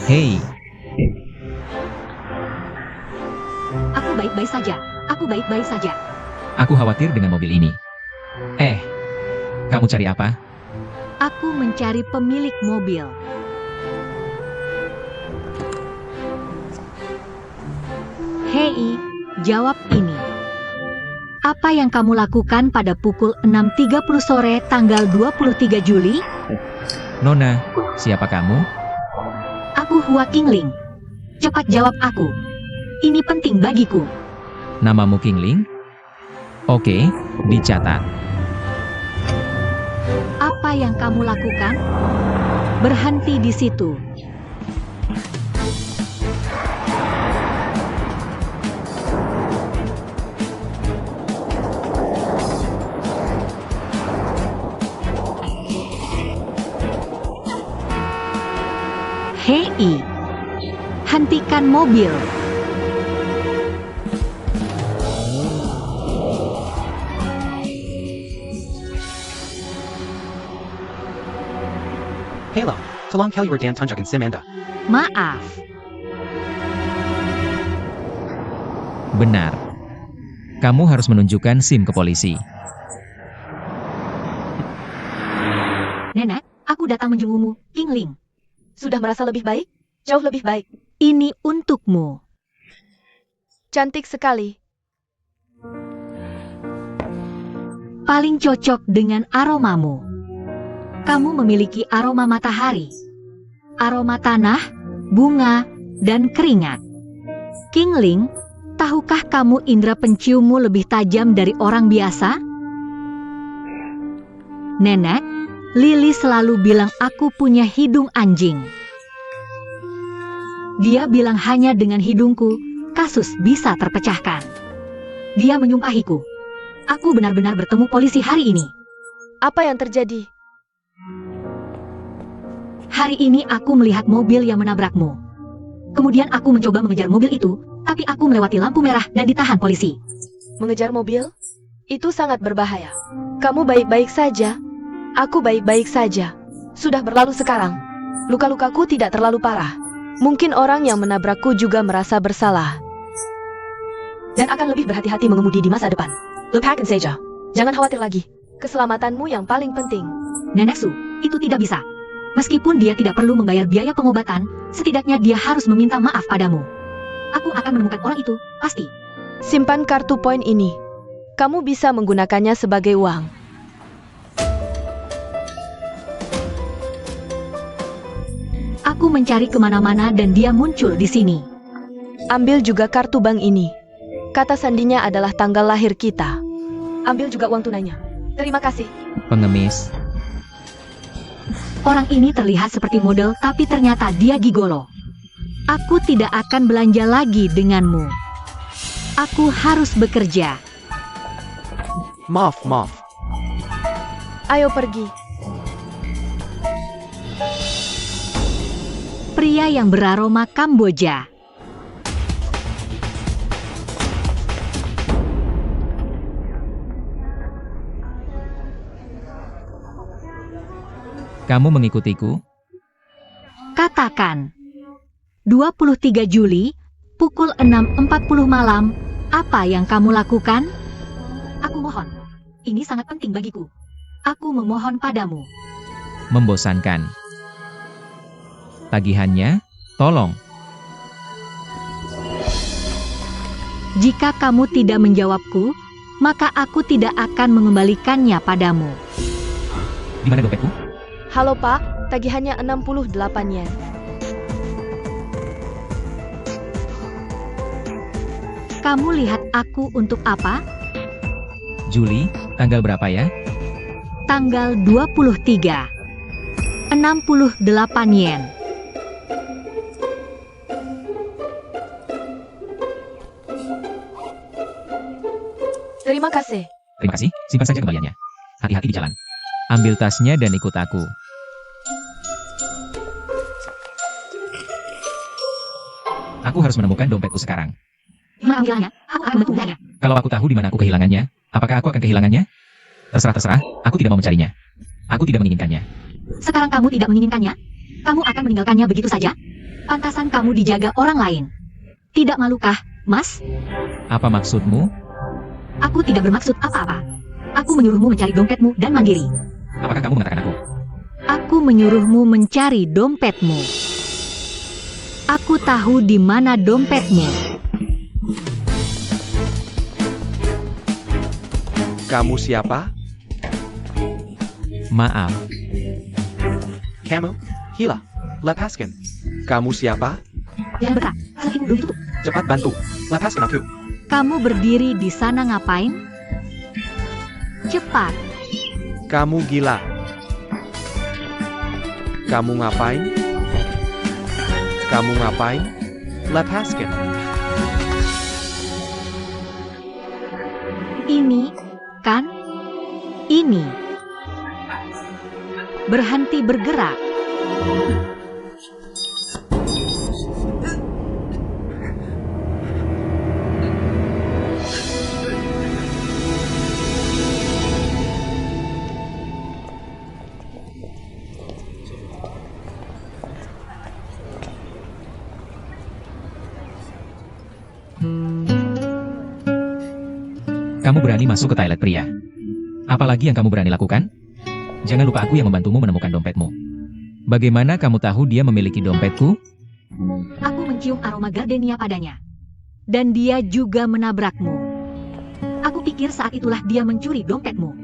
Hei, Aku baik-baik saja. Aku baik-baik saja. aku khawatir dengan mobil ini. Kamu cari apa? Aku mencari pemilik mobil. Hei, jawab ini. Apa yang kamu lakukan pada pukul 6.30 sore tanggal 23 Juli? Nona, siapa kamu? Aku Hua Qingling. Cepat jawab aku. Ini penting bagiku. Namamu Qingling? Oke, dicatat. Apa yang kamu lakukan? Berhenti di situ. Hei, hentikan mobil. Hello, tolong Kelly dan tunjukkan SIM Anda. Maaf, Benar. Kamu harus menunjukkan SIM ke polisi. Nenek, aku datang menjengukmu, Qingling. Sudah merasa lebih baik? Jauh lebih baik. Ini untukmu. Cantik sekali. Paling cocok dengan aromamu. Kamu memiliki aroma matahari, aroma tanah, bunga, dan keringat. Qingling, tahukah kamu indera penciummu lebih tajam dari orang biasa? Nenek, Lily selalu bilang aku punya hidung anjing. Dia bilang hanya dengan hidungku, kasus bisa terpecahkan. Dia menyumpahiku. Aku benar-benar bertemu polisi hari ini. Apa yang terjadi? Hari ini aku melihat mobil yang menabrakmu. Kemudian aku mencoba mengejar mobil itu, tapi aku melewati lampu merah dan ditahan polisi. Mengejar mobil? Itu sangat berbahaya. Kamu baik-baik saja? Aku baik-baik saja. Sudah berlalu sekarang. Luka-lukaku tidak terlalu parah. Mungkin orang yang menabrakku juga merasa bersalah. Dan akan lebih berhati-hati mengemudi di masa depan. Lupakan saja. Jangan khawatir lagi. Keselamatanmu yang paling penting. Nenek Su, itu tidak bisa. Meskipun dia tidak perlu membayar biaya pengobatan, setidaknya dia harus meminta maaf padamu. Aku akan menemukan orang itu, pasti. Simpan kartu poin ini. Kamu bisa menggunakannya sebagai uang. Aku mencari kemana-mana dan dia muncul di sini. Ambil juga kartu bank ini. Kata sandinya adalah tanggal lahir kita. Ambil juga uang tunainya. Terima kasih. Pengemis. Orang ini terlihat seperti model, tapi ternyata dia gigolo. Aku tidak akan belanja lagi denganmu. Aku harus bekerja. Maaf. Ayo pergi. Pria yang beraroma Kamboja. Kamu mengikutiku? Katakan. 23 Juli, pukul 6.40 malam, apa yang kamu lakukan? Aku mohon. Ini sangat penting bagiku. Aku memohon padamu. Membosankan. Tagihannya, tolong. Jika kamu tidak menjawabku, maka aku tidak akan mengembalikannya padamu. Di mana dompetku? Halo Pak, tagihannya 68 yen. Kamu lihat aku untuk apa? Juli, tanggal berapa ya? Tanggal 23. 68 yen. Terima kasih. Terima kasih, simpan saja kembaliannya. Hati-hati di jalan. Ambil tasnya dan ikut aku. Aku harus menemukan dompetku sekarang. Di mana ambilannya? Aku akan membantunya. Kalau aku tahu di mana aku kehilangannya, apakah aku akan kehilangannya? Terserah, aku tidak mau mencarinya. Aku tidak menginginkannya. Sekarang kamu tidak menginginkannya? Kamu akan meninggalkannya begitu saja? Pantasan kamu dijaga orang lain. Tidak malukah, Mas? Apa maksudmu? Aku tidak bermaksud apa-apa. Aku menyuruhmu mencari dompetmu dan mandiri. Apakah kamu mengatakan aku? Aku menyuruhmu mencari dompetmu. Aku tahu di mana dompetmu. Kamu siapa? Maaf. Kamu? Hila. Lepaskan. Kamu siapa? Jangan bergerak, selfie belum tutup. Cepat bantu. Lepaskan aku. Kamu berdiri di sana ngapain? Cepat. Kamu gila. Kamu ngapain? Kamu ngapain? Lepaskan. Ini, kan? Ini. Berhenti bergerak. Kamu berani masuk ke toilet pria. Apalagi yang kamu berani lakukan? Jangan lupa aku yang membantumu menemukan dompetmu. Bagaimana kamu tahu dia memiliki dompetku? Aku mencium aroma gardenia padanya. Dan dia juga menabrakmu. Aku pikir saat itulah dia mencuri dompetmu.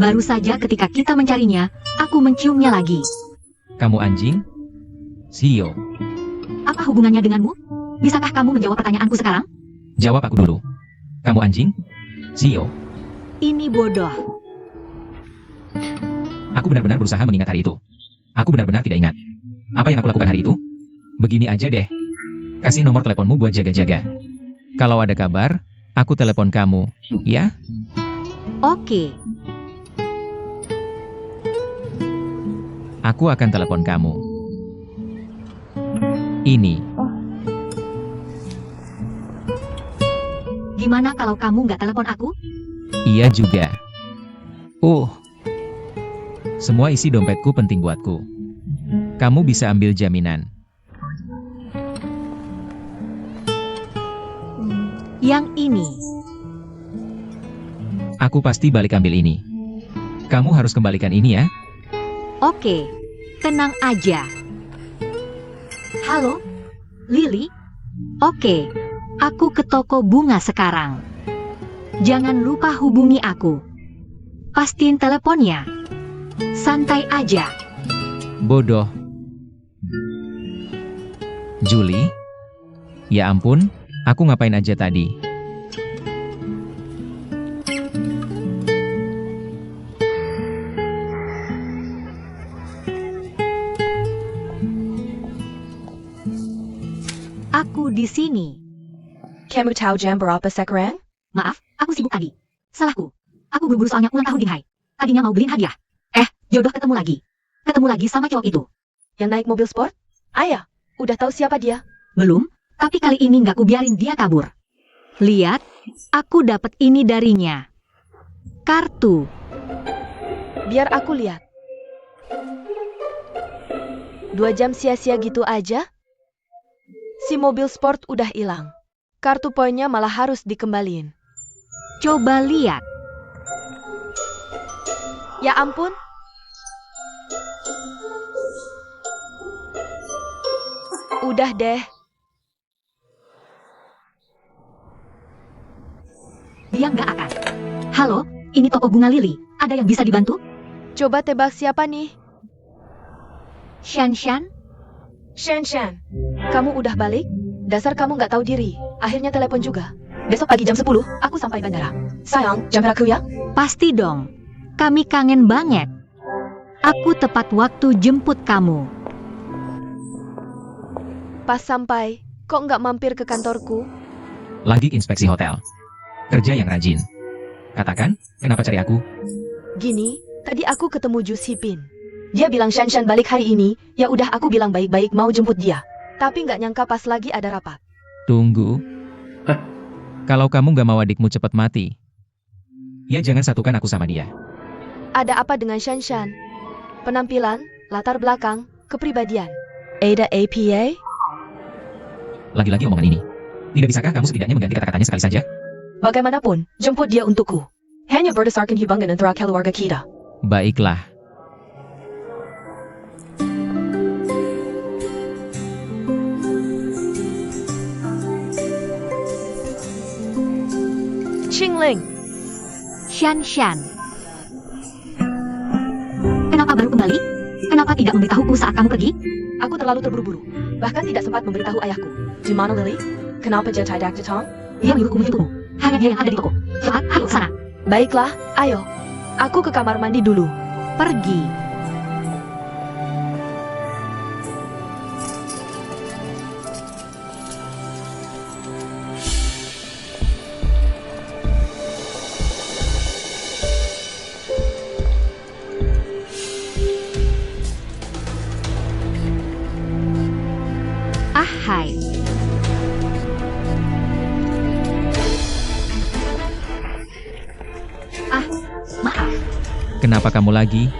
Baru saja ketika kita mencarinya, aku menciumnya lagi. Kamu anjing? Sio. Apa hubungannya denganmu? Bisakah kamu menjawab pertanyaanku sekarang? Jawab aku dulu. Kamu anjing? Sio. Ini bodoh. Aku benar-benar berusaha mengingat hari itu. Aku benar-benar tidak ingat. Apa yang aku lakukan hari itu? Begini aja deh. Kasih nomor teleponmu buat jaga-jaga. Kalau ada kabar, aku telepon kamu, ya? Oke. Aku akan telepon kamu. Ini. Gimana kalau kamu nggak telepon aku? Iya juga. Semua isi dompetku penting buatku. Kamu bisa ambil jaminan. Yang ini. Aku pasti balik ambil ini. Kamu harus kembalikan ini ya. Oke. Tenang aja. Halo? Lily? Oke. Aku ke toko bunga sekarang. Jangan lupa hubungi aku. Pastiin teleponnya. Santai aja. Bodoh. Julie? Ya ampun, aku ngapain aja tadi? Aku di sini. Kamu tahu jam berapa sekarang? Maaf, aku sibuk tadi. Salahku. Aku buru-buru soalnya ulang tahun Dinghai. Tadinya mau beliin hadiah. Jodoh ketemu lagi. Ketemu lagi sama cowok itu. Yang naik mobil sport? Ayah, udah tahu siapa dia? Belum, tapi kali ini nggak kubiarin dia kabur. Lihat, aku dapat ini darinya. Kartu. Biar aku lihat. 2 jam sia-sia gitu aja? Si mobil sport udah hilang. Kartu poinnya malah harus dikembaliin. Coba lihat. Ya ampun. Udah deh. Dia nggak akan. Halo, ini toko bunga Lily. Ada yang bisa dibantu? Coba tebak siapa nih? Shan Shan? Shan. Kamu udah balik? Dasar kamu nggak tahu diri. Akhirnya telepon juga. Besok pagi jam 10, aku sampai bandara. Sayang, jam aku ya? Pasti dong. Kami kangen banget. Aku tepat waktu jemput kamu. Pas sampai, kok nggak mampir ke kantorku? Lagi inspeksi hotel. Kerja yang rajin. Katakan, kenapa cari aku? Gini, tadi aku ketemu Ju Sipin. Dia bilang Shan balik hari ini, ya udah aku bilang baik-baik mau jemput dia. Tapi nggak nyangka pas lagi ada rapat. Tunggu. Kalau kamu gak mau adikmu cepat mati, ya jangan satukan aku sama dia. Ada apa dengan Shan? Penampilan, latar belakang, kepribadian. Ada APA? Lagi-lagi omongan ini. Tidak bisakah kamu setidaknya mengganti kata-katanya sekali saja? Bagaimanapun, jemput dia untukku. Hanya berdasarkan hubungan antara keluarga kita. Baiklah. Qingling, Shan Shan. Kenapa baru kembali? Kenapa tidak memberitahuku saat kamu pergi? aku terlalu terburu-buru. Bahkan tidak sempat memberitahu ayahku. Di mana Lily? Kenapa dia tidak datang? Dia menyuruhku menjemputmu. Hanya dia yang ada di toko. Cepat, ayo ke sana. Baiklah, ayo. Aku ke kamar mandi dulu. Pergi. Hai. Maaf. Kenapa kamu lagi?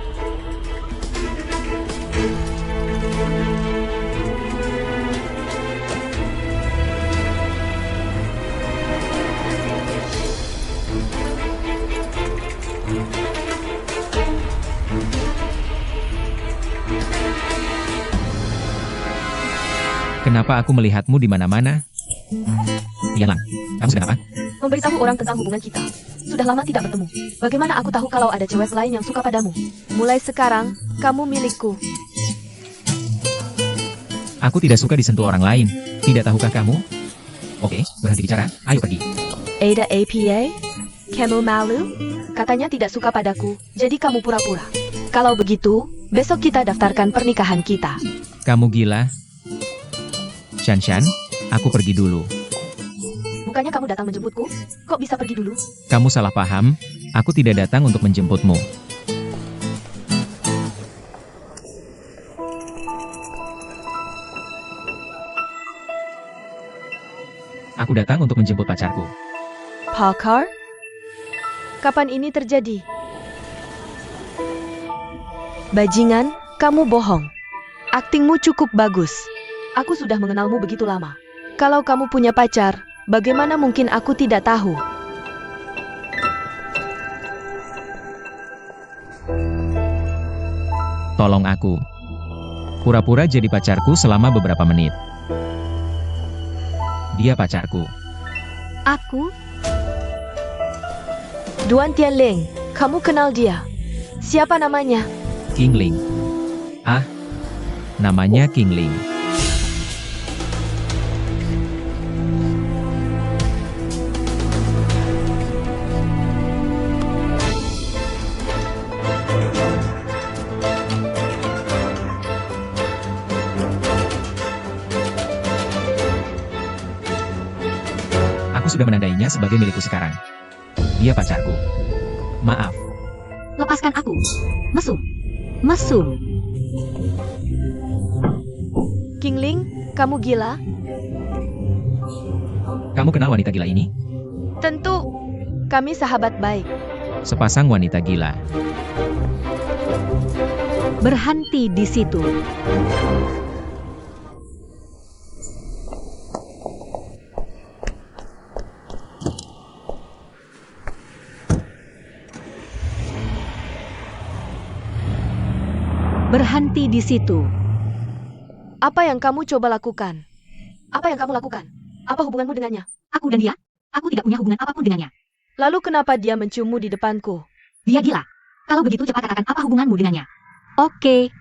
Kenapa aku melihatmu di mana-mana? Yan Lang, kamu sedang apa? Memberitahu orang tentang hubungan kita. Sudah lama tidak bertemu. Bagaimana aku tahu kalau ada cewek lain yang suka padamu? Mulai sekarang, kamu milikku. Aku tidak suka disentuh orang lain. Tidak tahukah kamu? Oke, berhenti bicara. Ayo pergi. Ada APA? Kamu malu? Katanya tidak suka padaku, jadi kamu pura-pura. Kalau begitu, besok kita daftarkan pernikahan kita. Kamu gila? Shan Shan, aku pergi dulu. Bukannya kamu datang menjemputku? Kok bisa pergi dulu? Kamu salah paham. Aku tidak datang untuk menjemputmu. Aku datang untuk menjemput pacarku. Parker? Kapan ini terjadi? Bajingan, kamu bohong. Aktingmu cukup bagus. Aku sudah mengenalmu begitu lama. Kalau kamu punya pacar, bagaimana mungkin aku tidak tahu? Tolong aku. Pura-pura jadi pacarku selama beberapa menit. Dia pacarku. Aku? Duan Tianling, kamu kenal dia? Siapa namanya? Qingling. Ah, namanya Qingling. Aku sudah menandainya sebagai milikku sekarang. Dia pacarku. Maaf. Lepaskan aku. Mesum. Mesum. Qingling, kamu gila? Kamu kenal wanita gila ini? Tentu, kami sahabat baik. Sepasang wanita gila. Berhenti di situ. Berhenti di situ. Apa yang kamu coba lakukan? Apa yang kamu lakukan? Apa hubunganmu dengannya? Aku dan dia, aku tidak punya hubungan apapun dengannya. Lalu kenapa dia menciummu di depanku? Dia gila. Kalau begitu cepat katakan apa hubunganmu dengannya. Oke.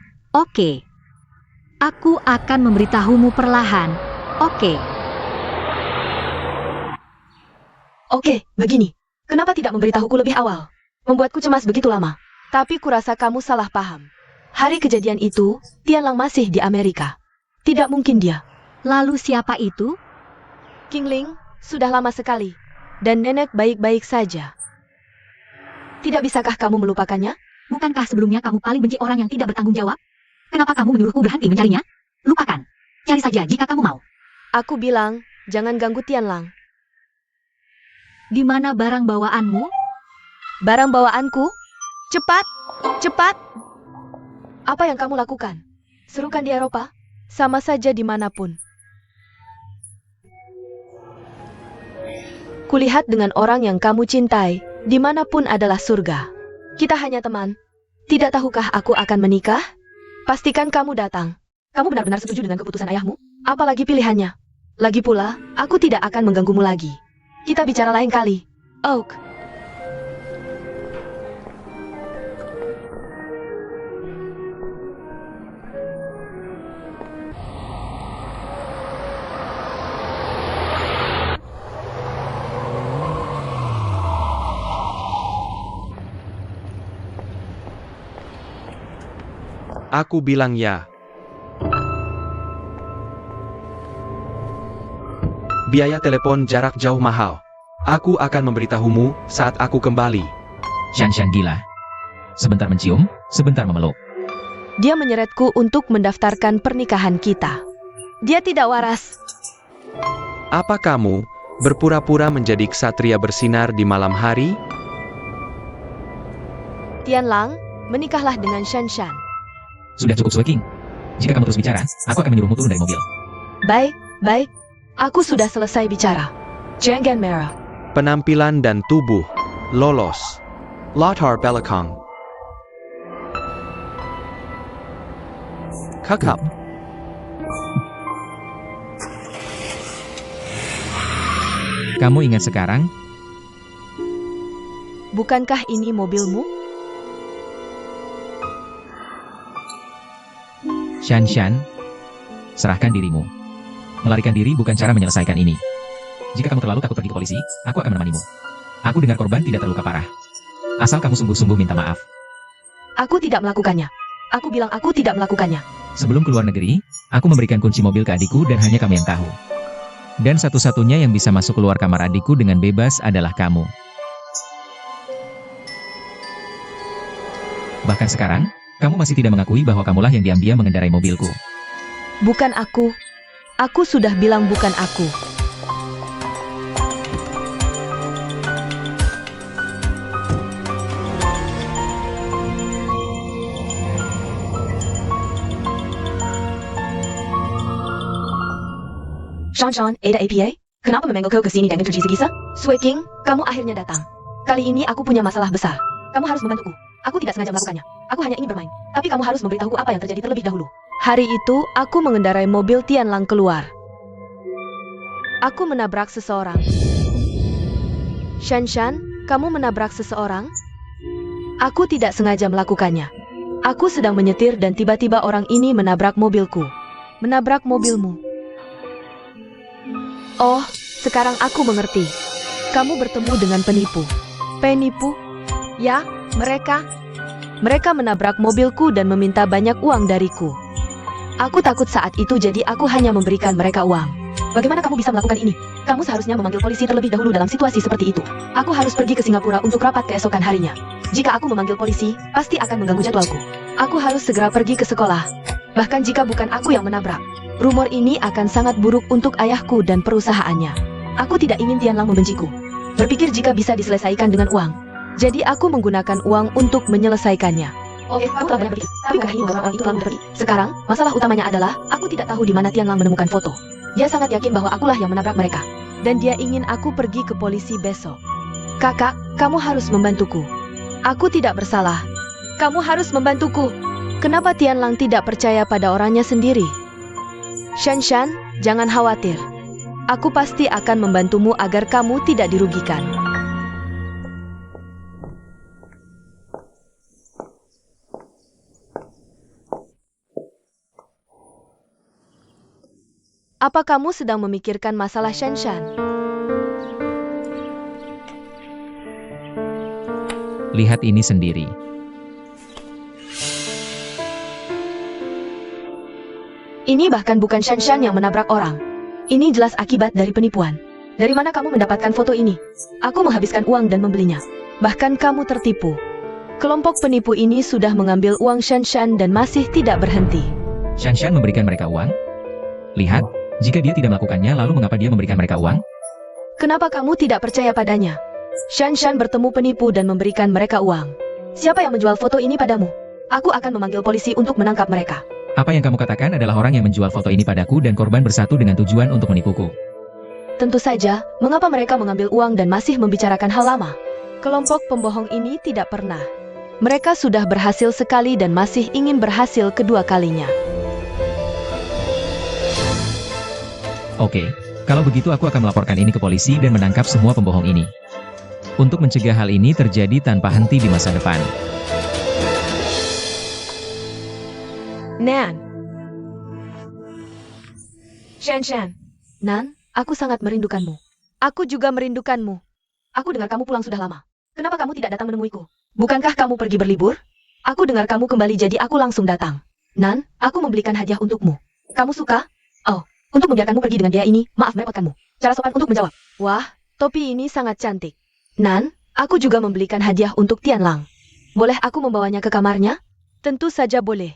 Aku akan memberitahumu perlahan. Oke. Oke, begini. Kenapa tidak memberitahuku lebih awal? Membuatku cemas begitu lama. Tapi kurasa kamu salah paham. Hari kejadian itu, Tianlang masih di Amerika. Tidak mungkin dia. Lalu siapa itu? Qingling, sudah lama sekali. Dan nenek baik-baik saja. Tidak bisakah kamu melupakannya? Bukankah sebelumnya kamu paling benci orang yang tidak bertanggung jawab? Kenapa kamu menyuruhku berhenti mencarinya? Lupakan. Cari saja jika kamu mau. Aku bilang, jangan ganggu Tianlang. Di mana barang bawaanmu? Barang bawaanku? Cepat! Cepat! Apa yang kamu lakukan? Serukan di Eropa? Sama saja dimanapun. Kulihat dengan orang yang kamu cintai, dimanapun adalah surga. Kita hanya teman. Tidak tahukah aku akan menikah? Pastikan kamu datang. Kamu benar-benar setuju dengan keputusan ayahmu? Apalagi pilihannya. Lagi pula, aku tidak akan mengganggumu lagi. Kita bicara lain kali. Oak. Aku bilang ya. Biaya telepon jarak jauh mahal. Aku akan memberitahumu saat aku kembali. Shanshan gila. Sebentar mencium, sebentar memeluk. Dia menyeretku untuk mendaftarkan pernikahan kita. Dia tidak waras. Apa kamu berpura-pura menjadi ksatria bersinar di malam hari? Tianlang, menikahlah dengan Shanshan. Sudah cukup Sueking. Jika kamu terus bicara, aku akan menyuruhmu turun dari mobil. Baik, baik. Aku sudah selesai bicara. Jangan merah. Penampilan dan tubuh lolos. Latar belakang. Kakap. Kamu ingat sekarang? Bukankah ini mobilmu? Shanshan, serahkan dirimu. Melarikan diri bukan cara menyelesaikan ini. Jika kamu terlalu takut pergi ke polisi, aku akan menemanimu. Aku dengar korban tidak terluka parah. Asal kamu sungguh-sungguh minta maaf. Aku tidak melakukannya. Aku bilang aku tidak melakukannya. Sebelum keluar negeri, aku memberikan kunci mobil ke adikku dan hanya kamu yang tahu. Dan satu-satunya yang bisa masuk keluar kamar adikku dengan bebas adalah kamu. Bahkan sekarang, kamu masih tidak mengakui bahwa kamulah yang diam-diam mengendarai mobilku. Bukan aku. Aku sudah bilang bukan aku. Shanshan, Ada APA? Kenapa memanggil kau ke sini dengan tergisa-gisa? Sueking, kamu akhirnya datang. Kali ini aku punya masalah besar. Kamu harus membantuku. Aku tidak sengaja melakukannya. Aku hanya ingin bermain. Tapi kamu harus memberitahuku apa yang terjadi terlebih dahulu. Hari itu, aku mengendarai mobil Tianlang keluar. Aku menabrak seseorang. Shanshan, kamu menabrak seseorang? Aku tidak sengaja melakukannya. Aku sedang menyetir dan tiba-tiba orang ini menabrak mobilku. Menabrak mobilmu. Oh, sekarang aku mengerti. Kamu bertemu dengan penipu. Penipu? Ya, mereka menabrak mobilku dan meminta banyak uang dariku. Aku takut saat itu jadi aku hanya memberikan mereka uang. Bagaimana kamu bisa melakukan ini? Kamu seharusnya memanggil polisi terlebih dahulu dalam situasi seperti itu. Aku harus pergi ke Singapura untuk rapat keesokan harinya. Jika aku memanggil polisi, pasti akan mengganggu jadwalku. Aku harus segera pergi ke sekolah. Bahkan jika bukan aku yang menabrak, rumor ini akan sangat buruk untuk ayahku dan perusahaannya. Aku tidak ingin Tianlang membenciku. Berpikir jika bisa diselesaikan dengan uang. Jadi aku menggunakan uang untuk menyelesaikannya. Oke, aku telah banyak berpikir, tapi bukan ini bahwa orang itu telah pergi. Sekarang, masalah utamanya adalah, aku tidak tahu di mana Tianlang menemukan foto. Dia sangat yakin bahwa akulah yang menabrak mereka. Dan dia ingin aku pergi ke polisi besok. Kakak, kamu harus membantuku. Aku tidak bersalah. Kamu harus membantuku. Kenapa Tianlang tidak percaya pada orangnya sendiri? Shanshan, jangan khawatir. Aku pasti akan membantumu agar kamu tidak dirugikan. Apa kamu sedang memikirkan masalah Shanshan? Lihat ini sendiri. Ini bahkan bukan Shanshan yang menabrak orang. Ini jelas akibat dari penipuan. Dari mana kamu mendapatkan foto ini? Aku menghabiskan uang dan membelinya. Bahkan kamu tertipu. Kelompok penipu ini sudah mengambil uang Shanshan dan masih tidak berhenti. Shanshan memberikan mereka uang? Lihat, jika dia tidak melakukannya lalu mengapa dia memberikan mereka uang? Kenapa kamu tidak percaya padanya? Shanshan bertemu penipu dan memberikan mereka uang. Siapa yang menjual foto ini padamu? Aku akan memanggil polisi untuk menangkap mereka. Apa yang kamu katakan adalah orang yang menjual foto ini padaku dan korban bersatu dengan tujuan untuk menipuku. Tentu saja, mengapa mereka mengambil uang dan masih membicarakan hal lama? Kelompok pembohong ini tidak pernah. Mereka sudah berhasil sekali dan masih ingin berhasil kedua kalinya. Oke, kalau begitu aku akan melaporkan ini ke polisi dan menangkap semua pembohong ini. Untuk mencegah hal ini terjadi tanpa henti di masa depan. Nan. Shan. Nan, aku sangat merindukanmu. Aku juga merindukanmu. Aku dengar kamu pulang sudah lama. Kenapa kamu tidak datang menemuiku? Bukankah kamu pergi berlibur? Aku dengar kamu kembali jadi aku langsung datang. Nan, aku membelikan hadiah untukmu. Kamu suka? Oh, untuk membiarkanmu pergi dengan dia ini, maaf merepotkanmu. Cara sopan untuk menjawab. Wah, topi ini sangat cantik. Nan, aku juga membelikan hadiah untuk Tianlang. Boleh aku membawanya ke kamarnya? Tentu saja boleh.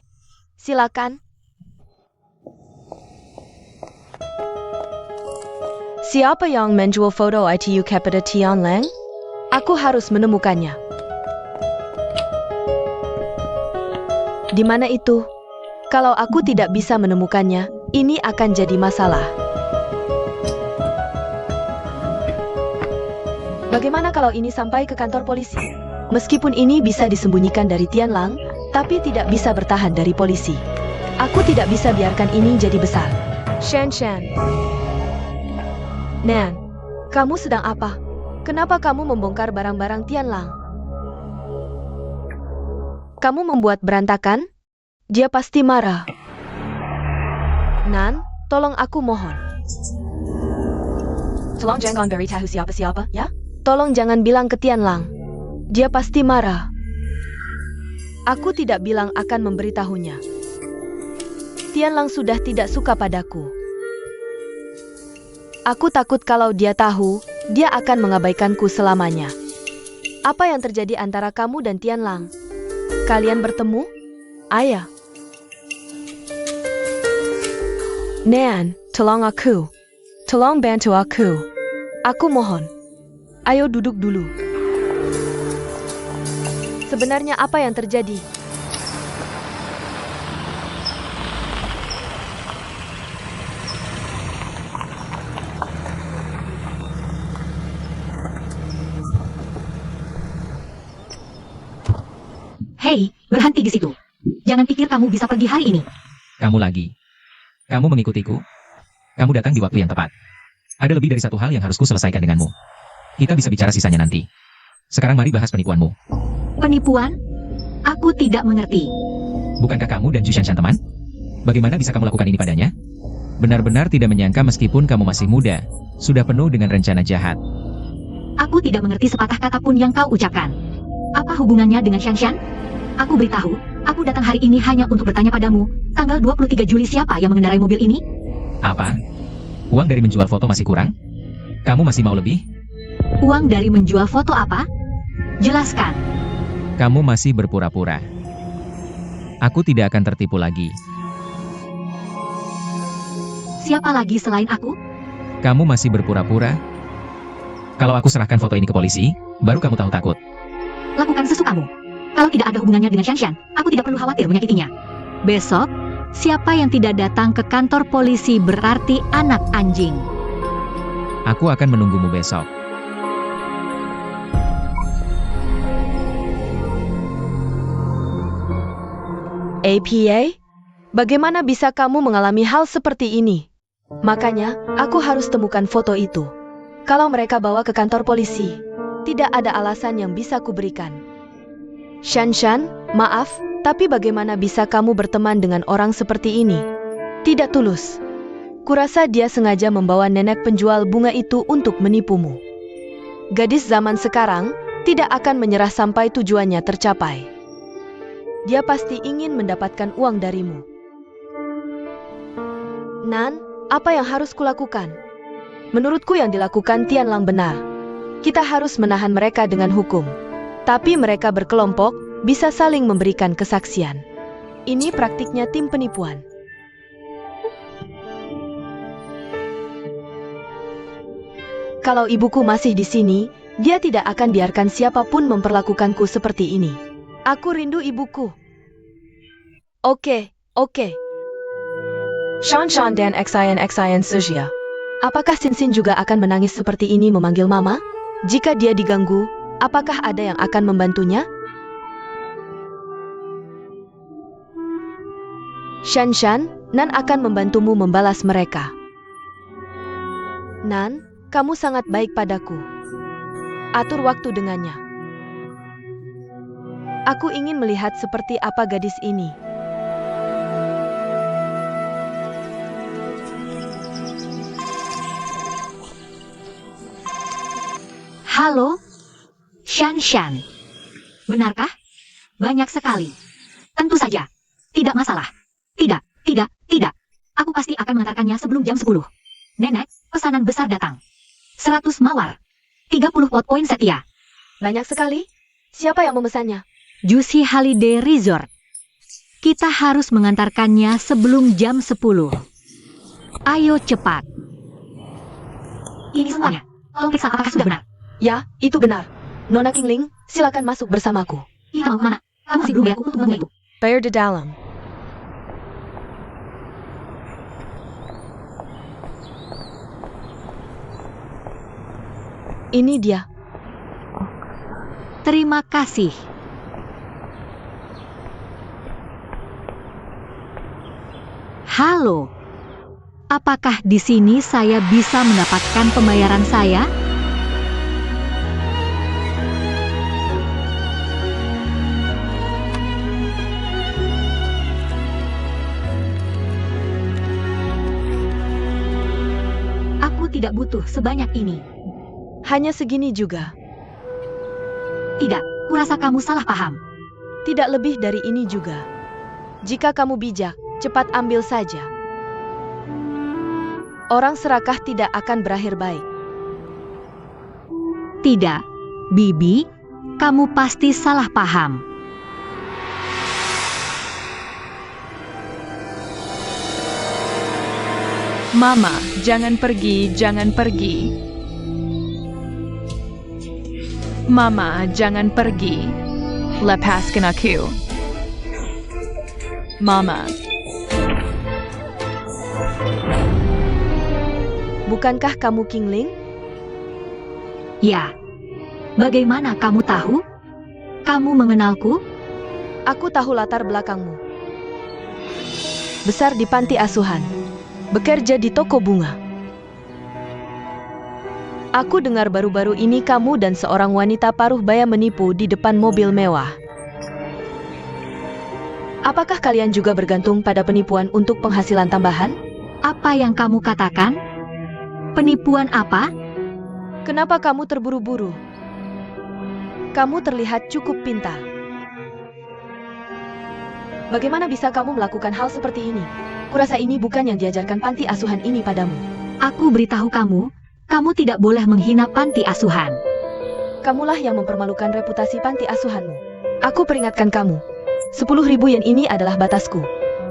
Silakan. Siapa yang menjual foto itu kepada Tianlang? Aku harus menemukannya. Di mana itu? Kalau aku tidak bisa menemukannya, ini akan jadi masalah. Bagaimana kalau ini sampai ke kantor polisi? Meskipun ini bisa disembunyikan dari Tianlang, tapi tidak bisa bertahan dari polisi. Aku tidak bisa biarkan ini jadi besar. Shan. Nan, kamu sedang apa? Kenapa kamu membongkar barang-barang Tianlang? Kamu membuat berantakan? Dia pasti marah. Nan, tolong aku mohon. Tolong jangan beritahu siapa-siapa, ya? Tolong jangan bilang ke Tianlang. Dia pasti marah. Aku tidak bilang akan memberitahunya. Tianlang sudah tidak suka padaku. Aku takut kalau dia tahu, dia akan mengabaikanku selamanya. Apa yang terjadi antara kamu dan Tianlang? Kalian bertemu? Ayah. Nan, tolong aku. Tolong bantu aku. Aku mohon. Ayo duduk dulu. Sebenarnya apa yang terjadi? Hei, berhenti di situ. Jangan pikir kamu bisa pergi hari ini. Kamu lagi. Kamu mengikutiku. Kamu datang di waktu yang tepat. Ada lebih dari satu hal yang harus ku selesaikan denganmu. Kita bisa bicara sisanya nanti. Sekarang mari bahas penipuanmu. Penipuan? Aku tidak mengerti. Bukankah kamu dan Ju Shanshan teman? Bagaimana bisa kamu lakukan ini padanya? Benar-benar tidak menyangka meskipun kamu masih muda, sudah penuh dengan rencana jahat. Aku tidak mengerti sepatah kata pun yang kau ucapkan. Apa hubungannya dengan Shanshan? Aku beritahu, aku datang hari ini hanya untuk bertanya padamu, tanggal 23 Juli siapa yang mengendarai mobil ini? Apa? Uang dari menjual foto masih kurang? Kamu masih mau lebih? Uang dari menjual foto apa? Jelaskan. Kamu masih berpura-pura. Aku tidak akan tertipu lagi. Siapa lagi selain aku? Kamu masih berpura-pura? Kalau aku serahkan foto ini ke polisi, baru kamu tahu takut. Lakukan sesukamu. Kalau tidak ada hubungannya dengan Shanshan, aku tidak perlu khawatir menyakitinya. Besok, siapa yang tidak datang ke kantor polisi berarti anak anjing. Aku akan menunggumu besok. APA? Bagaimana bisa kamu mengalami hal seperti ini? Makanya, aku harus temukan foto itu. Kalau mereka bawa ke kantor polisi, tidak ada alasan yang bisa kuberikan. Shanshan, maaf, tapi bagaimana bisa kamu berteman dengan orang seperti ini? Tidak tulus. Kurasa dia sengaja membawa nenek penjual bunga itu untuk menipumu. Gadis zaman sekarang tidak akan menyerah sampai tujuannya tercapai. Dia pasti ingin mendapatkan uang darimu. Nan, apa yang harus kulakukan? Menurutku yang dilakukan Tianlang benar. Kita harus menahan mereka dengan hukum. Tapi mereka berkelompok, bisa saling memberikan kesaksian. Ini praktiknya tim penipuan. Kalau ibuku masih di sini, dia tidak akan biarkan siapapun memperlakukanku seperti ini. Aku rindu ibuku. Oke. Shanshan dan Xian Sujia. Apakah Sinsin juga akan menangis seperti ini memanggil Mama? Jika dia diganggu, apakah ada yang akan membantunya? Shanshan, Nan akan membantumu membalas mereka. Nan, kamu sangat baik padaku. Atur waktu dengannya. Aku ingin melihat seperti apa gadis ini. Halo, Shanshan. Benarkah? Banyak sekali. Tentu saja. Tidak masalah. Tidak. Aku pasti akan mengantarkannya sebelum jam 10. Nenek, pesanan besar datang. 100 mawar. 30 pot poin setia. Banyak sekali. Siapa yang memesannya? Juicy Holiday Resort. Kita harus mengantarkannya sebelum jam 10. Ayo cepat. Ini semuanya. Tolong periksa apakah sudah benar. Ya, itu benar. Nona Kingling, silakan masuk bersamaku. Kita mau kemana? Kamu masih belum bayar untuk membuat itu. Bayar di dalam. Ini dia. Terima kasih. Halo. Apakah di sini saya bisa mendapatkan pembayaran saya? Aku tidak butuh sebanyak ini. Hanya segini juga. Tidak, kurasa kamu salah paham. Tidak lebih dari ini juga. Jika kamu bijak, cepat ambil saja. Orang serakah tidak akan berakhir baik. Tidak, Bibi, kamu pasti salah paham. Mama, jangan pergi, jangan pergi. Mama, jangan pergi. Lepaskan aku. Mama. Bukankah kamu Kingling? Ya. Bagaimana kamu tahu? Kamu mengenalku? Aku tahu latar belakangmu. Besar di panti asuhan. Bekerja di toko bunga. Aku dengar baru-baru ini kamu dan seorang wanita paruh baya menipu di depan mobil mewah. Apakah kalian juga bergantung pada penipuan untuk penghasilan tambahan? Apa yang kamu katakan? Penipuan apa? Kenapa kamu terburu-buru? Kamu terlihat cukup pintar. Bagaimana bisa kamu melakukan hal seperti ini? Kurasa ini bukan yang diajarkan panti asuhan ini padamu. Aku beritahu kamu, kamu tidak boleh menghina panti asuhan. Kamulah yang mempermalukan reputasi panti asuhanmu. Aku peringatkan kamu. 10.000 yen ini adalah batasku.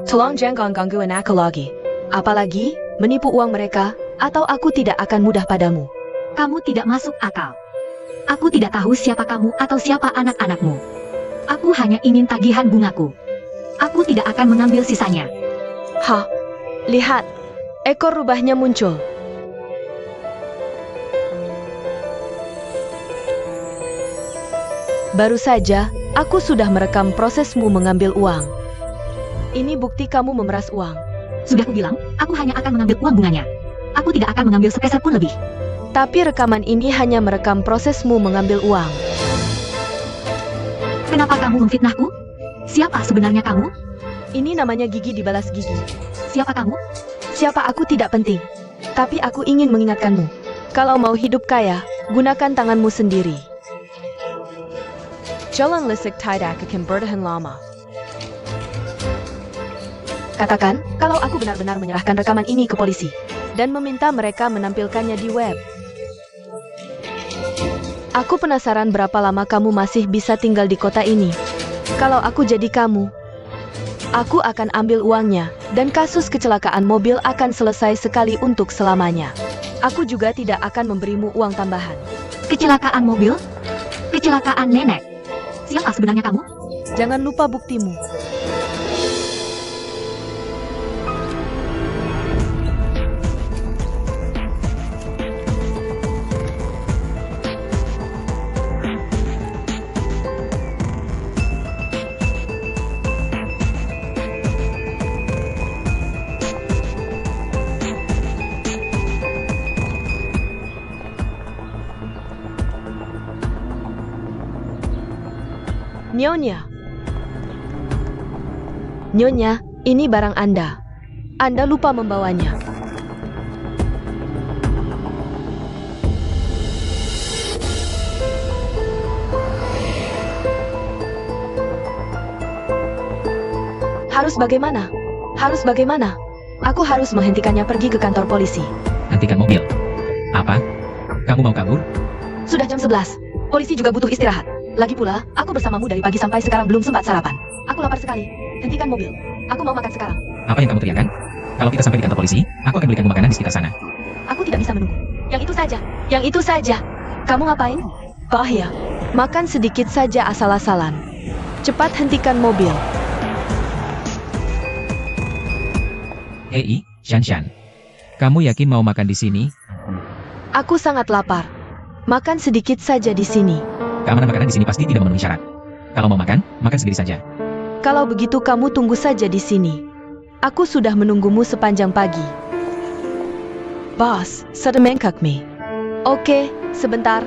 Tolong jangan gangguin aku lagi. Apalagi, menipu uang mereka, atau aku tidak akan mudah padamu. Kamu tidak masuk akal. Aku tidak tahu siapa kamu atau siapa anak-anakmu. Aku hanya ingin tagihan bungaku. Aku tidak akan mengambil sisanya. Hah, lihat. Ekor rubahnya muncul. Baru saja, aku sudah merekam prosesmu mengambil uang. Ini bukti kamu memeras uang. Sudah kubilang, aku hanya akan mengambil uang bunganya. Aku tidak akan mengambil sepeser pun lebih. Tapi rekaman ini hanya merekam prosesmu mengambil uang. Kenapa kamu memfitnahku? Siapa sebenarnya kamu? Ini namanya gigi dibalas gigi. Siapa kamu? Siapa aku tidak penting. Tapi aku ingin mengingatkanmu. Kalau mau hidup kaya, gunakan tanganmu sendiri. Jalan lisik tidak akan bertahan lama. Katakan, kalau aku benar-benar menyerahkan rekaman ini ke polisi, dan meminta mereka menampilkannya di web. Aku penasaran berapa lama kamu masih bisa tinggal di kota ini. Kalau aku jadi kamu, aku akan ambil uangnya, dan kasus kecelakaan mobil akan selesai sekali untuk selamanya. Aku juga tidak akan memberimu uang tambahan. Kecelakaan mobil? Kecelakaan nenek? Siapa sebenarnya kamu? Jangan lupa buktimu. Nyonya. Nyonya, ini barang Anda. Anda lupa membawanya. Harus bagaimana? Harus bagaimana? Aku harus menghentikannya pergi ke kantor polisi. Hentikan mobil. Apa? Kamu mau kabur? Sudah jam 11. Polisi juga butuh istirahat. Lagi pula, aku bersamamu dari pagi sampai sekarang belum sempat sarapan. Aku lapar sekali. Hentikan mobil. Aku mau makan sekarang. Apa yang kamu teriakan? Kalau kita sampai di kantor polisi, aku akan belikanmu makanan di sekitar sana. Aku tidak bisa menunggu. Yang itu saja. Yang itu saja. Kamu ngapain? Bahaya. Makan sedikit saja asal-asalan. Cepat hentikan mobil. Hei, Shanshan. Kamu yakin mau makan di sini? Aku sangat lapar. Makan sedikit saja di sini. Keamanan makanan di sini pasti tidak memenuhi syarat. Kalau mau makan, makan sendiri saja. Kalau begitu kamu tunggu saja di sini. Aku sudah menunggumu sepanjang pagi. Bos, sedemengkak me. Oke, sebentar.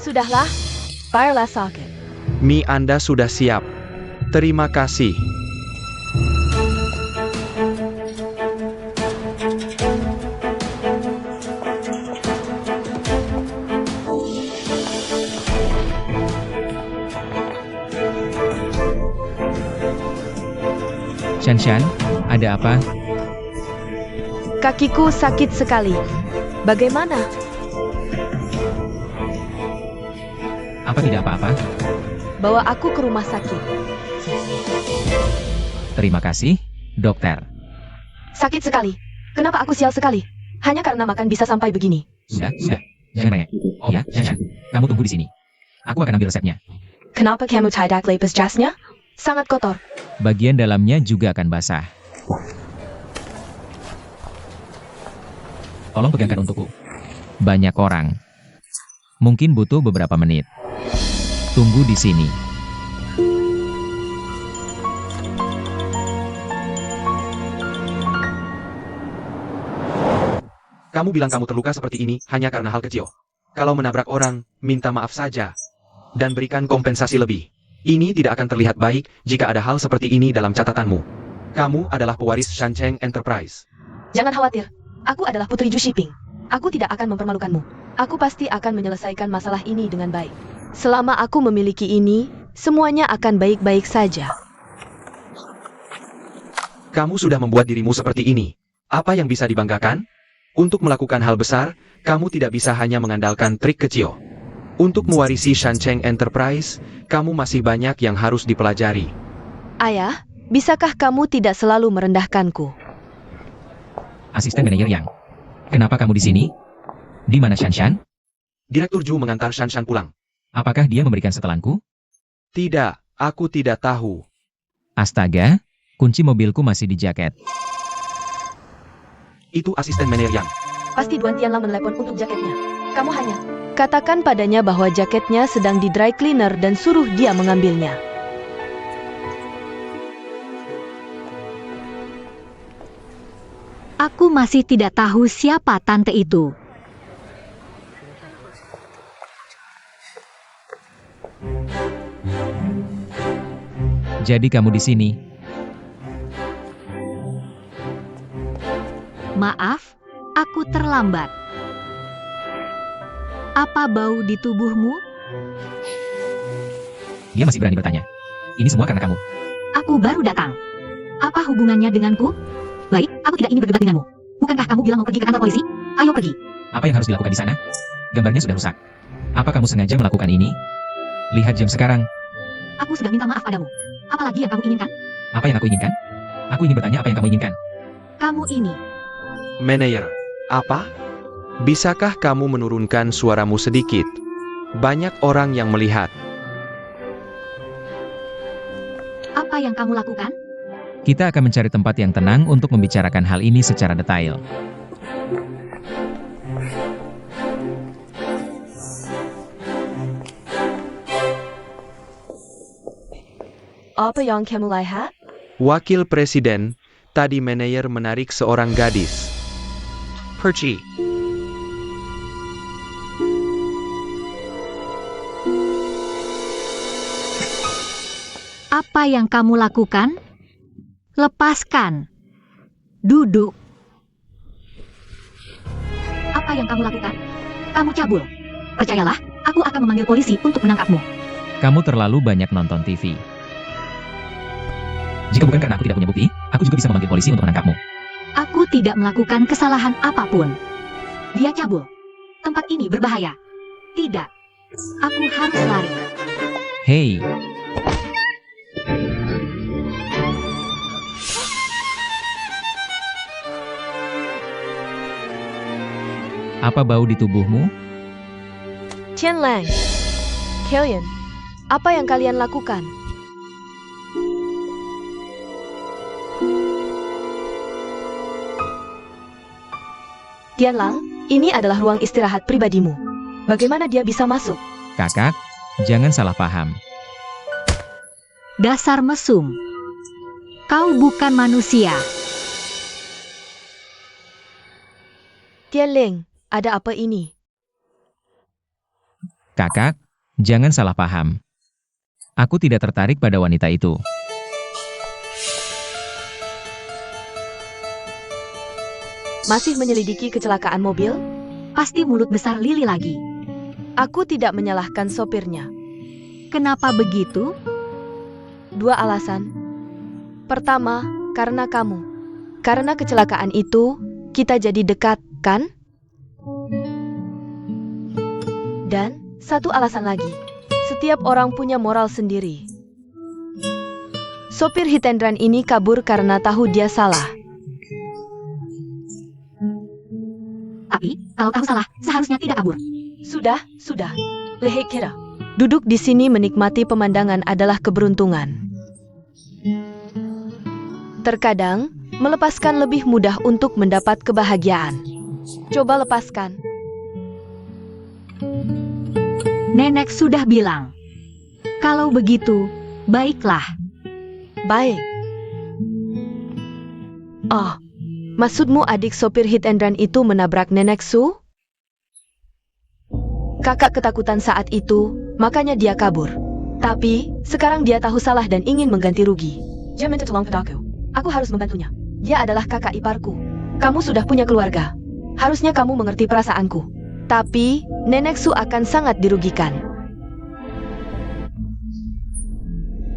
Sudahlah, bayarlah soket. Mie Anda sudah siap. Terima kasih. Shanshan, ada apa? Kakiku sakit sekali. Bagaimana? Apa tidak apa-apa? Bawa aku ke rumah sakit. Terima kasih, dokter. Sakit sekali. Kenapa aku sial sekali? Hanya karena makan bisa sampai begini. Sudah. Jangan banyak. Oh ya, Shanshan. Kamu tunggu di sini. Aku akan ambil resepnya. Kenapa kamu tidak lepas jasnya? Sangat kotor. Bagian dalamnya juga akan basah. Tolong pegangkan untukku. Banyak orang. Mungkin butuh beberapa menit. Tunggu di sini. Kamu bilang kamu terluka seperti ini hanya karena hal kecil. Kalau menabrak orang, minta maaf saja. Dan berikan kompensasi lebih. Ini tidak akan terlihat baik jika ada hal seperti ini dalam catatanmu. Kamu adalah pewaris Shancheng Enterprise. Jangan khawatir. Aku adalah Putri Ju Shiping. Aku tidak akan mempermalukanmu. Aku pasti akan menyelesaikan masalah ini dengan baik. Selama aku memiliki ini, semuanya akan baik-baik saja. Kamu sudah membuat dirimu seperti ini. Apa yang bisa dibanggakan? Untuk melakukan hal besar, kamu tidak bisa hanya mengandalkan trik kecil. Untuk mewarisi Shancheng Enterprise, kamu masih banyak yang harus dipelajari. Ayah, bisakah kamu tidak selalu merendahkanku? Asisten manajer Yang. Kenapa kamu di sini? Di mana Shanshan? Direktur Ju mengantar Shanshan pulang. Apakah dia memberikan setelanku? Tidak, aku tidak tahu. Astaga, kunci mobilku masih di jaket. Itu asisten manajer Yang. Pasti Duan Tianla menelepon untuk jaketnya. Kamu hanya katakan padanya bahwa jaketnya sedang di dry cleaner dan suruh dia mengambilnya. Aku masih tidak tahu siapa tante itu. Jadi kamu di sini. Maaf, aku terlambat. Apa bau di tubuhmu? Dia masih berani bertanya. Ini semua karena kamu. Aku baru datang. Apa hubungannya denganku? Baik, aku tidak ingin berdebat denganmu. Bukankah kamu bilang mau pergi ke kantor polisi? Ayo pergi. Apa yang harus dilakukan di sana? Gambarnya sudah rusak. Apa kamu sengaja melakukan ini? Lihat jam sekarang. Aku sudah minta maaf padamu. Apalagi yang kamu inginkan? Apa yang aku inginkan? Aku ingin bertanya apa yang kamu inginkan. Kamu ini. Manajer, apa? Bisakah kamu menurunkan suaramu sedikit? Banyak orang yang melihat. Apa yang kamu lakukan? Kita akan mencari tempat yang tenang untuk membicarakan hal ini secara detail. Apa yang kamu lihat? Wakil Presiden, tadi manajer menarik seorang gadis. Perci. Apa yang kamu lakukan? Lepaskan. Duduk. Apa yang kamu lakukan? Kamu cabul. Percayalah, aku akan memanggil polisi untuk menangkapmu. Kamu terlalu banyak nonton TV. Jika bukan karena aku tidak punya bukti, aku juga bisa memanggil polisi untuk menangkapmu. Aku tidak melakukan kesalahan apapun. Dia cabul. Tempat ini berbahaya. Tidak. Aku harus lari. Hei, apa bau di tubuhmu? Tianlang, kalian, apa yang kalian lakukan? Tianlang, ini adalah ruang istirahat pribadimu. Bagaimana dia bisa masuk? Kakak, jangan salah paham. Dasar mesum. Kau bukan manusia. Tianlang, ada apa ini? Kakak, jangan salah paham. Aku tidak tertarik pada wanita itu. Masih menyelidiki kecelakaan mobil? Pasti mulut besar Lili lagi. Aku tidak menyalahkan sopirnya. Kenapa begitu? 2 alasan. Pertama, karena kamu. Karena kecelakaan itu, kita jadi dekat, kan? Dan, 1 alasan lagi. Setiap orang punya moral sendiri. Sopir hit and run ini kabur karena tahu dia salah. Tapi, kalau kamu salah, seharusnya tidak kabur. Sudah. Lehek kira. Duduk di sini menikmati pemandangan adalah keberuntungan. Terkadang, melepaskan lebih mudah untuk mendapat kebahagiaan. Coba lepaskan. Nenek sudah bilang. Kalau begitu, baiklah. Baik. Oh, maksudmu adik sopir hit and run itu menabrak Nenek Su? Kakak ketakutan saat itu, makanya dia kabur. Tapi, sekarang dia tahu salah dan ingin mengganti rugi. Dia minta tolong padaku. Aku harus membantunya. Dia adalah kakak iparku. Kamu sudah punya keluarga. Harusnya kamu mengerti perasaanku. Tapi, Nenek Su akan sangat dirugikan.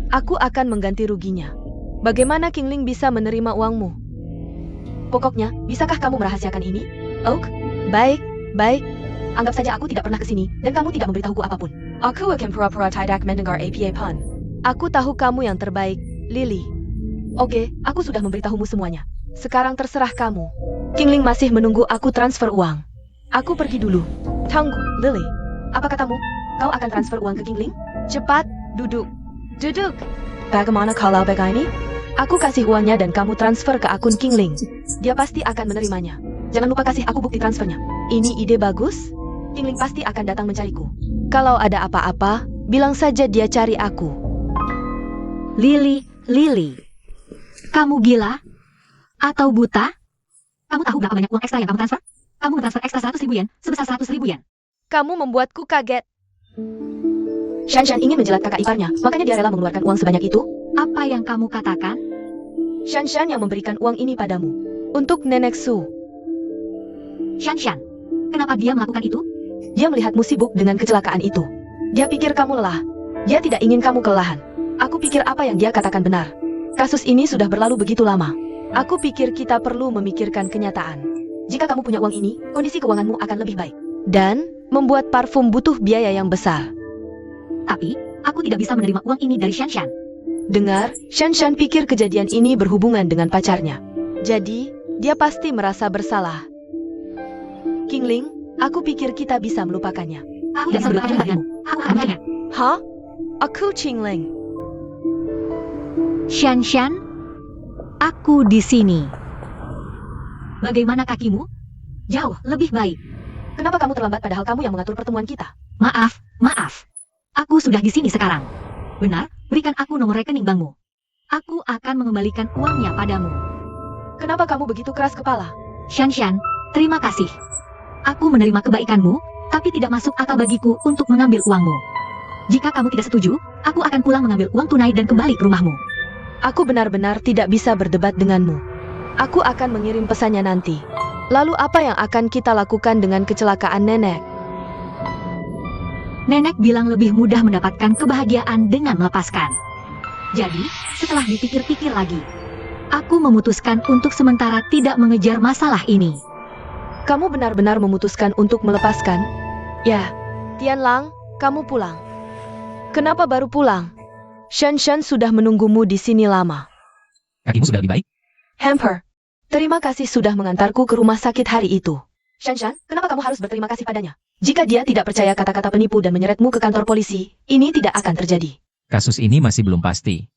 Aku akan mengganti ruginya. Bagaimana Kingling bisa menerima uangmu? Pokoknya, bisakah kamu merahasiakan ini? Oak? Baik. Anggap saja aku tidak pernah ke sini, dan kamu tidak memberitahuku apapun. Aku akan pura-pura tidak mendengar APA pun. Aku tahu kamu yang terbaik, Lily. Oke, aku sudah memberitahumu semuanya. Sekarang terserah kamu. Kingling masih menunggu aku transfer uang. Aku pergi dulu. Tunggu, Lily. Apa katamu? Kau akan transfer uang ke Kingling? Cepat, duduk. Bagaimana kalau begini? Aku kasih uangnya dan kamu transfer ke akun Kingling. Dia pasti akan menerimanya. Jangan lupa kasih aku bukti transfernya. Ini ide bagus? Kingling pasti akan datang mencariku. Kalau ada apa-apa, bilang saja dia cari aku. Lili. Kamu gila? Atau buta? Kamu tahu berapa banyak uang ekstra yang kamu transfer? Kamu mentransfer ekstra 100.000 yen, sebesar 100.000 yen. Kamu membuatku kaget. Shanshan ingin menjilat kakak iparnya, makanya dia rela mengeluarkan uang sebanyak itu. Apa yang kamu katakan? Shanshan yang memberikan uang ini padamu. Untuk Nenek Su. Shanshan, kenapa dia melakukan itu? Dia melihatmu sibuk dengan kecelakaan itu. Dia pikir kamu lelah. Dia tidak ingin kamu kelelahan. Aku pikir apa yang dia katakan benar. Kasus ini sudah berlalu begitu lama. Aku pikir kita perlu memikirkan kenyataan. Jika kamu punya uang ini, kondisi keuanganmu akan lebih baik. Dan, membuat parfum butuh biaya yang besar. Tapi, aku tidak bisa menerima uang ini dari Shanshan. Dengar, Shanshan pikir kejadian ini berhubungan dengan pacarnya. Jadi, dia pasti merasa bersalah. Kingling, aku pikir kita bisa melupakannya. Aku tidak bisa melupakan bagianmu. Aku akan melupakannya. Hah? Aku Qingling. Shanshan, aku di sini. Bagaimana kakimu? Jauh lebih baik. Kenapa kamu terlambat padahal kamu yang mengatur pertemuan kita? Maaf. Aku sudah di sini sekarang. Benar, berikan aku nomor rekening bankmu. Aku akan mengembalikan uangnya padamu. Kenapa kamu begitu keras kepala? Shanshan, terima kasih. Aku menerima kebaikanmu, tapi tidak masuk akal bagiku untuk mengambil uangmu. Jika kamu tidak setuju, aku akan pulang mengambil uang tunai dan kembali ke rumahmu. Aku benar-benar tidak bisa berdebat denganmu. Aku akan mengirim pesannya nanti. Lalu apa yang akan kita lakukan dengan kecelakaan nenek? Nenek bilang lebih mudah mendapatkan kebahagiaan dengan melepaskan. Jadi, setelah dipikir-pikir lagi, aku memutuskan untuk sementara tidak mengejar masalah ini. Kamu benar-benar memutuskan untuk melepaskan? Ya, Tianlang, kamu pulang. Kenapa baru pulang? Shen sudah menunggumu di sini lama. Kakimu sudah lebih baik? Hamper, terima kasih sudah mengantarku ke rumah sakit hari itu. Shen, kenapa kamu harus berterima kasih padanya? Jika dia tidak percaya kata-kata penipu dan menyeretmu ke kantor polisi, ini tidak akan terjadi. Kasus ini masih belum pasti.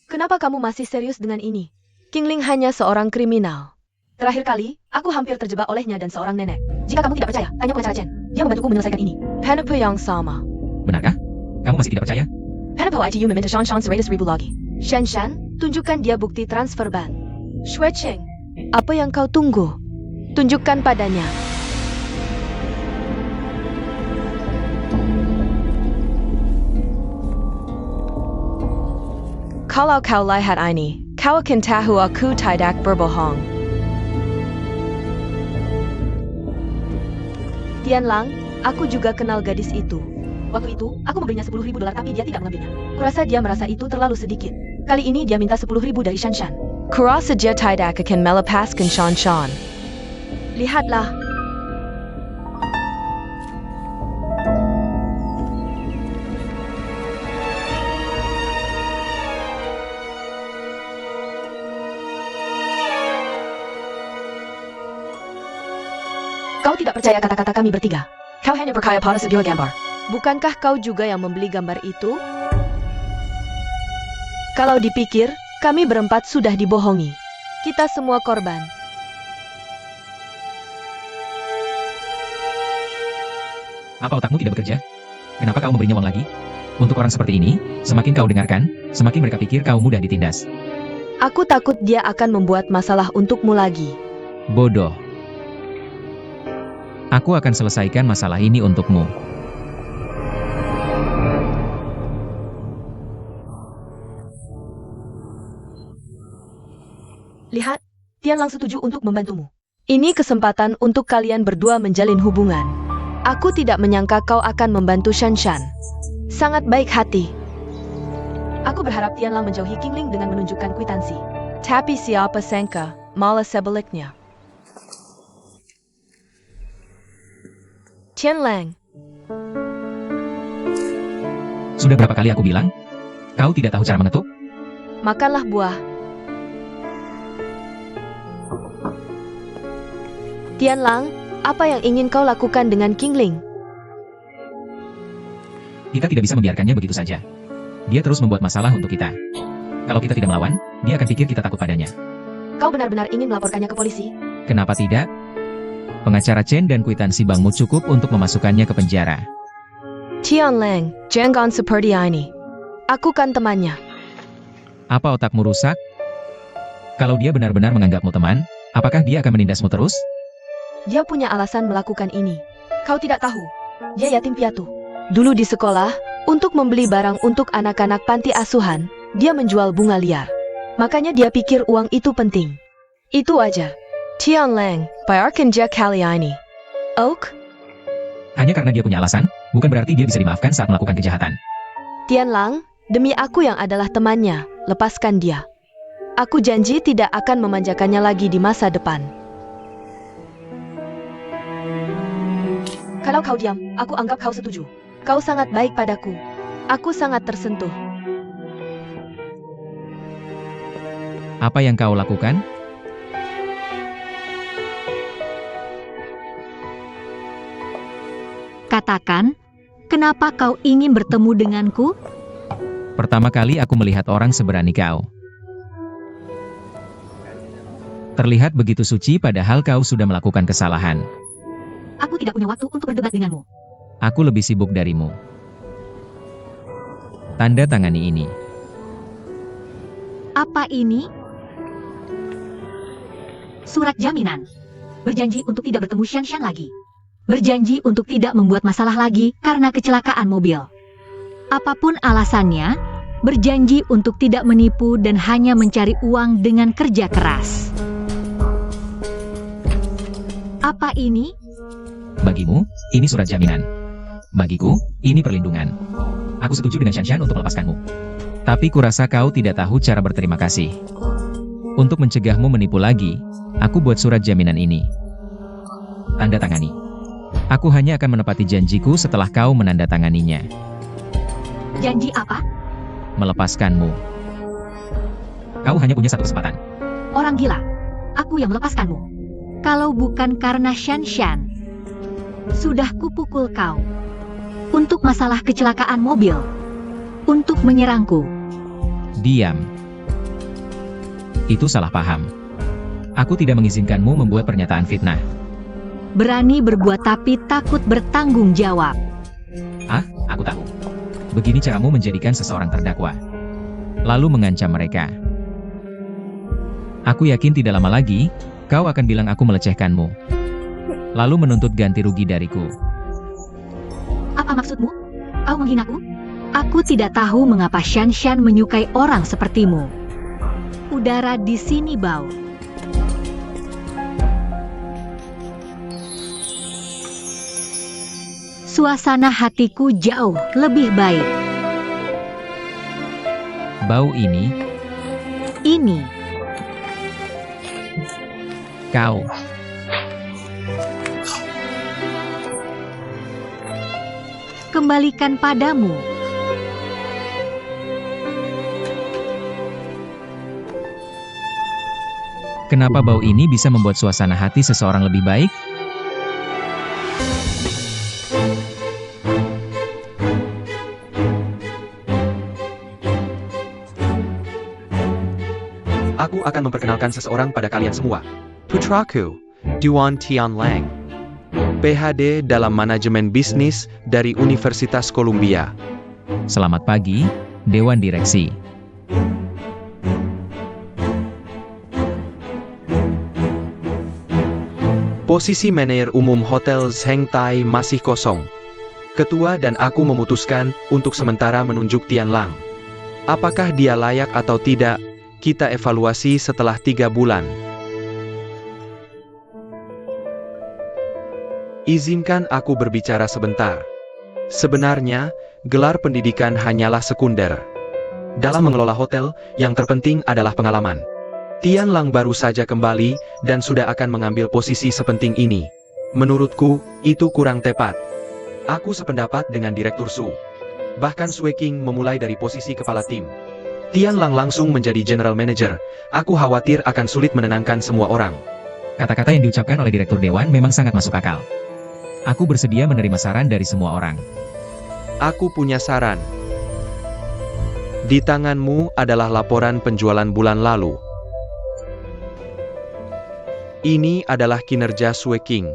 Kenapa kamu masih serius dengan ini? Qingling hanya seorang kriminal. Terakhir kali, aku hampir terjebak olehnya dan seorang nenek. Jika kamu tidak percaya, tanya pengacara Chen. Dia membantuku menyelesaikan ini. Penipu yang sama. Benarkah? Kamu masih tidak percaya? Penipu ITU meminta Shen 100,000 lagi. Shen, tunjukkan dia bukti transfer ban. Shui Cheng, apa yang kau tunggu? Tunjukkan padanya. Kalau kau lihat ini, kau akan tahu aku tidak berbohong. Tianlang, aku juga kenal gadis itu. Waktu itu, aku memberinya $10,000 tapi dia tidak mengambilnya. Kurasa dia merasa itu terlalu sedikit. Kali ini dia minta $10,000 dari Shan. Kurasa dia tidak akan melepaskan Shan. Lihatlah. Kau tidak percaya kata-kata kami bertiga. Kau hanya percaya pada sebuah gambar. Bukankah kau juga yang membeli gambar itu? Kalau dipikir, kami berempat sudah dibohongi. Kita semua korban. Apa otakmu tidak bekerja? Kenapa kau memberinya uang lagi? Untuk orang seperti ini, semakin kau dengarkan, semakin mereka pikir kau mudah ditindas. Aku takut dia akan membuat masalah untukmu lagi. Bodoh. Aku akan selesaikan masalah ini untukmu. Lihat, Tianlang setuju untuk membantumu. Ini kesempatan untuk kalian berdua menjalin hubungan. Aku tidak menyangka kau akan membantu Shan. Sangat baik hati. Aku berharap Tianlang menjauhi Qingling dengan menunjukkan kwitansi. Tapi siapa sangka, malah sebaliknya. Tianlang, Sudah berapa kali aku bilang? Kau tidak tahu cara mengetuk? makanlah buah. Tianlang, apa yang ingin kau lakukan dengan Qingling? Kita tidak bisa membiarkannya begitu saja. Dia terus membuat masalah untuk kita. Kalau kita tidak melawan, dia akan pikir kita takut padanya. Kau benar-benar ingin melaporkannya ke polisi? Kenapa tidak? Pengacara Chen dan kwitansi bankmu cukup untuk memasukkannya ke penjara. Tianlang, jangan seperti ini. Aku kan temannya. Apa otakmu rusak? Kalau dia benar-benar menganggapmu teman, apakah dia akan menindasmu terus? Dia punya alasan melakukan ini. Kau tidak tahu. Dia yatim piatu. Dulu di sekolah, untuk membeli barang untuk anak-anak panti asuhan, dia menjual bunga liar. Makanya dia pikir uang itu penting. Itu aja. Tianlang, bayarkan dia kali ini. Oak? Hanya karena dia punya alasan, bukan berarti dia bisa dimaafkan saat melakukan kejahatan. Tianlang, demi aku yang adalah temannya, lepaskan dia. Aku janji tidak akan memanjakannya lagi di masa depan. Kalau kau diam, aku anggap kau setuju. Kau sangat baik padaku. Aku sangat tersentuh. Apa yang kau lakukan? Katakan, kenapa kau ingin bertemu denganku? Pertama kali aku melihat orang seberani kau. Terlihat begitu suci padahal kau sudah melakukan kesalahan. Aku tidak punya waktu untuk berdebat denganmu. Aku lebih sibuk darimu. Tanda tangani ini. Apa ini? Surat jaminan. Berjanji untuk tidak bertemu Shan lagi. Berjanji untuk tidak membuat masalah lagi karena kecelakaan mobil. Apapun alasannya, berjanji untuk tidak menipu dan hanya mencari uang dengan kerja keras. Apa ini? Bagimu, ini surat jaminan. Bagiku, ini perlindungan. Aku setuju dengan Shanshan untuk melepaskanmu. Tapi kurasa kau tidak tahu cara berterima kasih. Untuk mencegahmu menipu lagi, aku buat surat jaminan ini. Tanda tangani. Aku hanya akan menepati janjiku setelah kau menandatanganinya. Janji apa? Melepaskanmu. Kau hanya punya satu kesempatan. Orang gila. Aku yang melepaskanmu. Kalau bukan karena Shanshan, sudah kupukul kau. Untuk masalah kecelakaan mobil. Untuk menyerangku. Diam. Itu salah paham. Aku tidak mengizinkanmu membuat pernyataan fitnah. Berani berbuat tapi takut bertanggung jawab. Ah, aku tahu. Begini caramu menjadikan seseorang terdakwa. Lalu mengancam mereka. Aku yakin tidak lama lagi, kau akan bilang aku melecehkanmu. Lalu menuntut ganti rugi dariku. Apa maksudmu? Kau menghinaku? Aku tidak tahu mengapa Shanshan menyukai orang sepertimu. Udara di sini bau. Suasana hatiku jauh lebih baik. Bau ini, Ini, kau. kembalikan padamu. Kenapa bau ini bisa membuat suasana hati seseorang lebih baik? Aku akan memperkenalkan seseorang pada kalian semua. Putraku, Duan Tianlang. PhD dalam manajemen bisnis dari Universitas Columbia. Selamat pagi, Dewan Direksi. Posisi manajer umum Hotel Zheng Tai masih kosong. Ketua dan aku memutuskan untuk sementara menunjuk Tianlang. Apakah dia layak atau tidak, kita evaluasi setelah 3 bulan. Izinkan aku berbicara sebentar. Sebenarnya, gelar pendidikan hanyalah sekunder. Dalam mengelola hotel, yang terpenting adalah pengalaman. Tianlang baru saja kembali, dan sudah akan mengambil posisi sepenting ini. Menurutku, itu kurang tepat. Aku sependapat dengan Direktur Su. Bahkan Sui King memulai dari posisi kepala tim. Tianlang langsung menjadi General Manager. Aku khawatir akan sulit menenangkan semua orang. Kata-kata yang diucapkan oleh Direktur Dewan memang sangat masuk akal. Aku bersedia menerima saran dari semua orang. Aku punya saran. Di tanganmu adalah laporan penjualan bulan lalu. Ini adalah kinerja Sui King.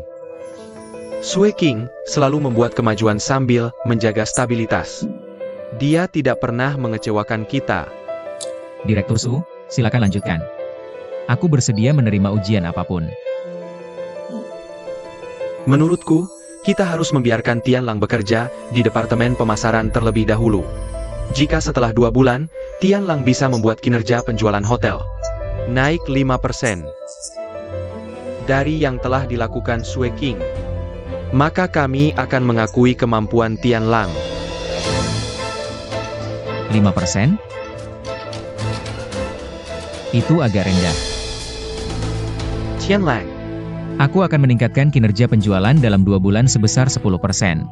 Sui King selalu membuat kemajuan sambil menjaga stabilitas. Dia tidak pernah mengecewakan kita. Direktur Su, silakan lanjutkan. Aku bersedia menerima ujian apapun. Menurutku, kita harus membiarkan Tianlang bekerja di Departemen Pemasaran terlebih dahulu. Jika setelah 2 bulan, Tianlang bisa membuat kinerja penjualan hotel naik 5% dari yang telah dilakukan Sui King, maka kami akan mengakui kemampuan Tianlang. 5%? Itu agak rendah. Tianlang, Aku akan meningkatkan kinerja penjualan dalam 2 bulan sebesar 10%.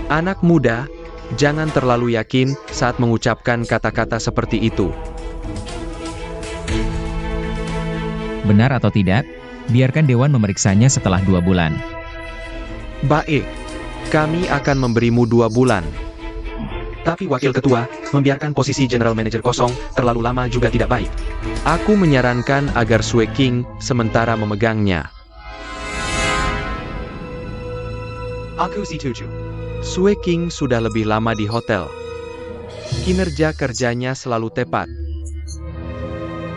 anak muda, jangan terlalu yakin saat mengucapkan kata-kata seperti itu. Benar atau tidak? Biarkan Dewan memeriksanya setelah 2 bulan. Baik, kami akan memberimu 2 bulan. Tapi Wakil Ketua, membiarkan posisi General Manager kosong terlalu lama juga tidak baik. Aku menyarankan agar Sui King sementara memegangnya. Aku setuju. Sui King sudah lebih lama di hotel. Kinerja kerjanya selalu tepat.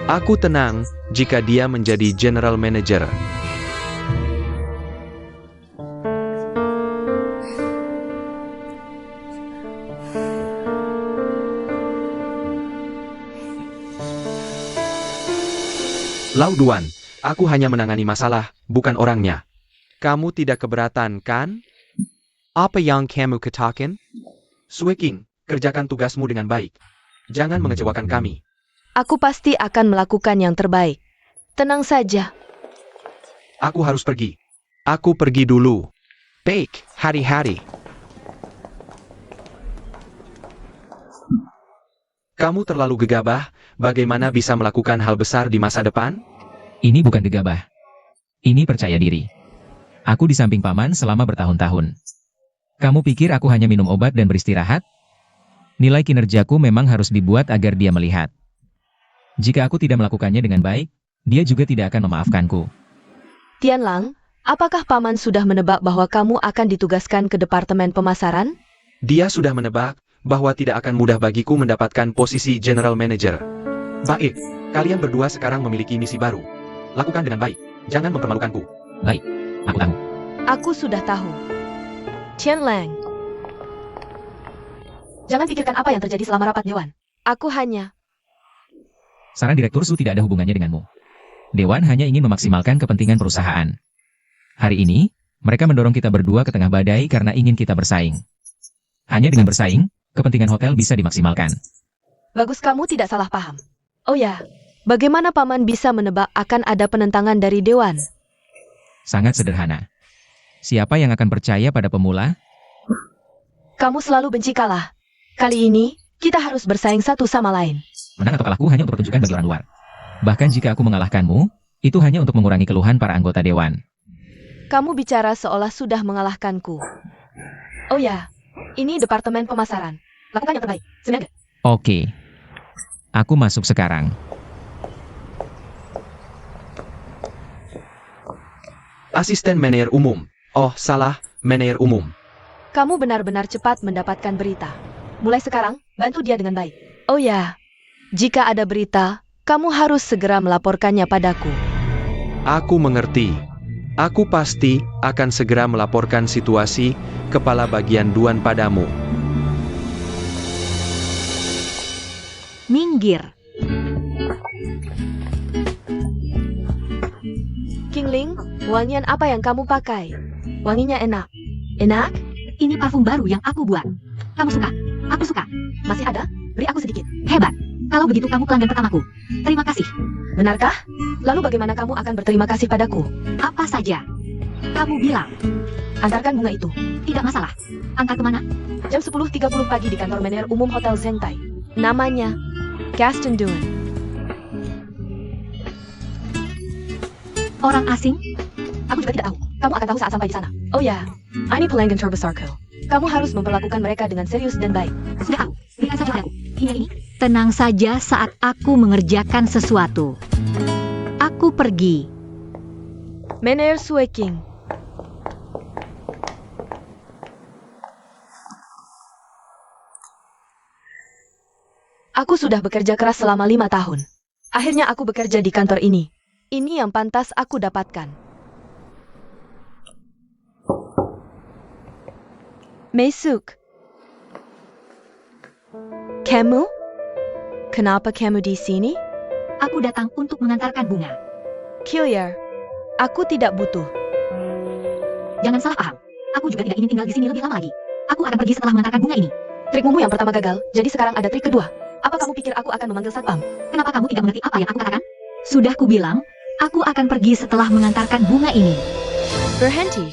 Aku tenang jika dia menjadi general manager. Lauduan, aku hanya menangani masalah, bukan orangnya. Kamu tidak keberatan, kan? Apa yang kamu katakan? Sueking, kerjakan tugasmu dengan baik. Jangan mengecewakan kami. Aku pasti akan melakukan yang terbaik. Tenang saja. Aku harus pergi. Aku pergi dulu. Baik, hari-hari. Kamu terlalu gegabah, bagaimana bisa melakukan hal besar di masa depan? Ini bukan gegabah. Ini percaya diri. Aku di samping paman selama bertahun-tahun. Kamu pikir aku hanya minum obat dan beristirahat? Nilai kinerjaku memang harus dibuat agar dia melihat. Jika aku tidak melakukannya dengan baik, dia juga tidak akan memaafkanku. Tianlang, apakah paman sudah menebak bahwa kamu akan ditugaskan ke departemen pemasaran? Dia sudah menebak bahwa tidak akan mudah bagiku mendapatkan posisi general manager. Baik, kalian berdua sekarang memiliki misi baru. Lakukan dengan baik, jangan mempermalukanku. Baik, aku tahu. Aku sudah tahu. Tianlang, jangan pikirkan apa yang terjadi selama rapat dewan. Aku hanya... Saran Direktur Su tidak ada hubungannya denganmu. Dewan hanya ingin memaksimalkan kepentingan perusahaan. Hari ini, mereka mendorong kita berdua ke tengah badai karena ingin kita bersaing. Hanya dengan bersaing, kepentingan hotel bisa dimaksimalkan. Bagus, kamu tidak salah paham. Oh ya, bagaimana paman bisa menebak akan ada penentangan dari dewan? Sangat sederhana. Siapa yang akan percaya pada pemula? Kamu selalu benci kalah. Kali ini, kita harus bersaing satu sama lain. Menang atau kalahku hanya untuk pertunjukan bagi orang luar. Bahkan jika aku mengalahkanmu, itu hanya untuk mengurangi keluhan para anggota dewan. Kamu bicara seolah sudah mengalahkanku. Oh ya, ini departemen pemasaran. Lakukan yang terbaik. Senaga. Oke. Aku masuk sekarang. Asisten manajer umum. Oh, salah, manajer umum. Kamu benar-benar cepat mendapatkan berita. Mulai sekarang, bantu dia dengan baik. Oh ya, jika ada berita, kamu harus segera melaporkannya padaku. Aku mengerti. Aku pasti akan segera melaporkan situasi kepala bagian Duan padamu. Minggir. Kingling, wangian apa yang kamu pakai? Wanginya enak. Enak? Ini parfum baru yang aku buat. Kamu suka? Aku suka. Masih ada? Beri aku sedikit. Hebat. Kalau begitu kamu pelanggan pertamaku. Terima kasih. Benarkah? Lalu bagaimana kamu akan berterima kasih padaku? Apa saja? Kamu bilang. Antarkan bunga itu. Tidak masalah. Antar kemana? Jam 10.30 pagi di kantor manajer umum Hotel Zengtai. Namanya Gaston Duan. Orang asing? Aku juga tidak tahu. Kamu akan tahu saat sampai di sana. Oh ya, ini pelanggan Turbosarco. Kamu harus memperlakukan mereka dengan serius dan baik. Sudah tahu. Berikan saja padaku. Ini. Tenang saja saat aku mengerjakan sesuatu. Aku pergi. Manajer Sueking. Aku sudah bekerja keras selama 5 tahun. Akhirnya aku bekerja di kantor ini. Ini yang pantas aku dapatkan. Meisuk. Kamu? Kenapa kamu di sini? Aku datang untuk mengantarkan bunga. Killier, aku tidak butuh. Jangan salah paham. Aku juga tidak ingin tinggal di sini lebih lama lagi. Aku akan pergi setelah mengantarkan bunga ini. Trikmu yang pertama gagal, jadi sekarang ada trik kedua. Apa kamu pikir aku akan memanggil satpam? Kenapa kamu tidak mengerti apa yang aku katakan? Sudah kubilang, aku akan pergi setelah mengantarkan bunga ini. Berhenti.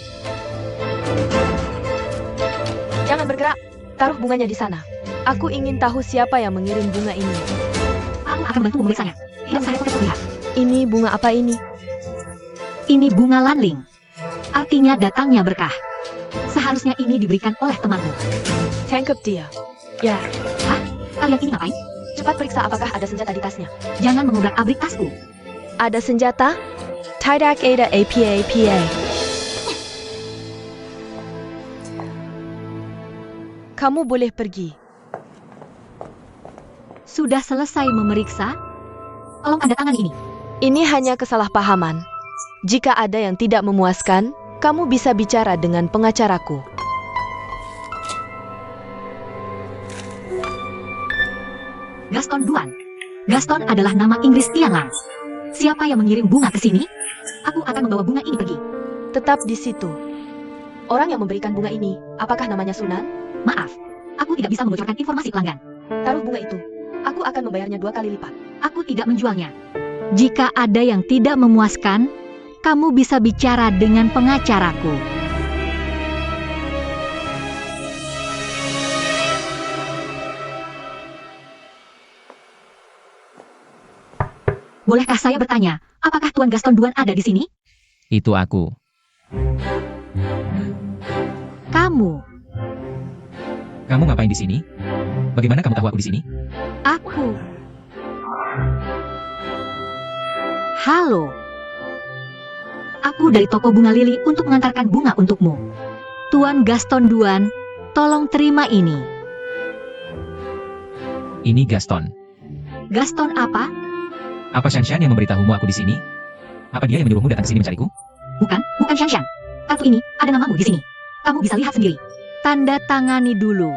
Jangan bergerak. Taruh bunganya di sana. Aku ingin tahu siapa yang mengirim bunga ini. Aku akan bantu memeriksanya. Tidak saya kok terlihat. Ini bunga apa ini? Ini bunga lanling. Artinya datangnya berkah. Seharusnya ini diberikan oleh temanmu. Tangkap dia. Ya, Hah? Kalian ini ngapain? cepat periksa apakah ada senjata di tasnya. Jangan mengobrak-abrik tasku. Ada senjata? Tidak ada apa-apa. Kamu boleh pergi. Sudah selesai memeriksa? Tolong tanda tangan ini. Ini hanya kesalahpahaman. Jika ada yang tidak memuaskan, kamu bisa bicara dengan pengacaraku. Gaston Duan. Gaston adalah nama Inggris Tianlang. Siapa yang mengirim bunga ke sini? Aku akan membawa bunga ini pergi. Tetap di situ. Orang yang memberikan bunga ini, apakah namanya Sunan? Maaf, aku tidak bisa membocorkan informasi pelanggan. Taruh bunga itu. Aku akan membayarnya 2 kali lipat. Aku tidak menjualnya. Jika ada yang tidak memuaskan, kamu bisa bicara dengan pengacaraku. Bolehkah saya bertanya, apakah Tuan Gaston Duan ada di sini? Itu aku. Kamu. Kamu ngapain di sini? Bagaimana kamu tahu aku di sini? Aku. Halo. Aku dari toko bunga lili untuk mengantarkan bunga untukmu. Tuan Gaston Duan, tolong terima ini. Ini Gaston. Gaston apa? Apa Shanshan yang memberitahumu aku di sini? Apa dia yang menyuruhmu datang ke sini mencariku? Bukan Shanshan. Kartu ini, ada namamu di sini. Kamu bisa lihat sendiri. Tanda tangani dulu.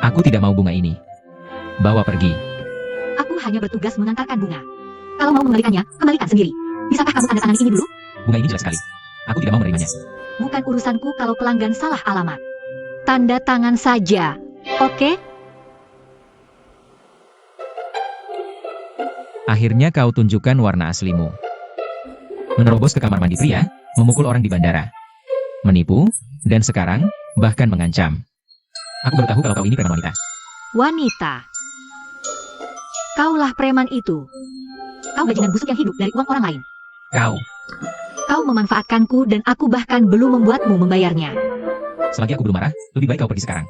Aku tidak mau bunga ini. Bawa pergi. Aku hanya bertugas mengantarkan bunga. Kalau mau mengembalikannya, kembalikan sendiri. Bisakah kamu tanda tangan ini dulu? Bunga ini jelas sekali. Aku tidak mau menerimanya. Bukan urusanku kalau pelanggan salah alamat. Tanda tangan saja. Oke? Akhirnya kau tunjukkan warna aslimu. Menerobos ke kamar mandi pria, memukul orang di bandara. Menipu, dan sekarang, bahkan mengancam. Aku baru tahu kalau kau ini preman wanita. Wanita. Kaulah preman itu. Kau bajingan busuk yang hidup dari uang orang lain. Kau memanfaatkanku dan aku bahkan belum membuatmu membayarnya. Selagi aku belum marah, lebih baik kau pergi sekarang.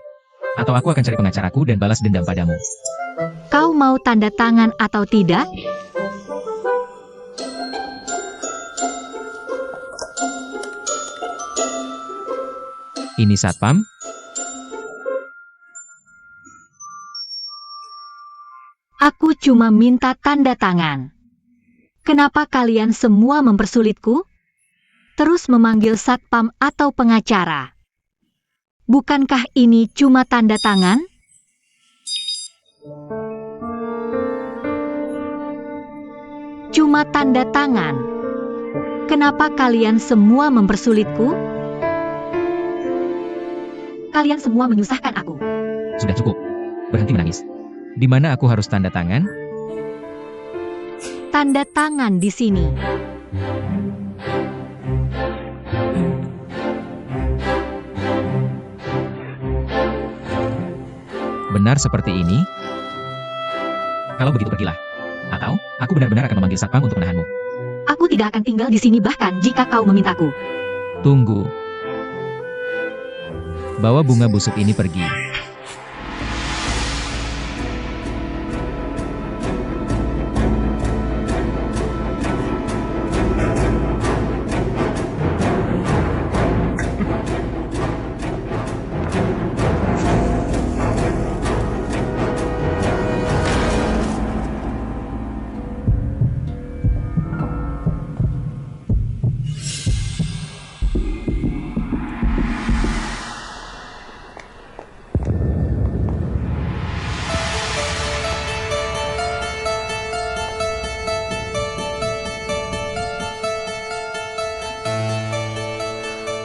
Atau aku akan cari pengacaraku dan balas dendam padamu. Kau mau tanda tangan atau tidak? Ini satpam? Aku cuma minta tanda tangan. Kenapa kalian semua mempersulitku? Terus memanggil satpam atau pengacara. Bukankah ini cuma tanda tangan? Cuma tanda tangan. Kenapa kalian semua mempersulitku? Kalian semua menyusahkan aku. Sudah cukup. Berhenti menangis. Di mana aku harus tanda tangan? Tanda tangan di sini. Benar seperti ini? Kalau begitu pergilah. Atau, aku benar-benar akan memanggil satpam untuk menahanmu. Aku tidak akan tinggal di sini bahkan jika kau memintaku. Tunggu. Bawa bunga busuk ini pergi.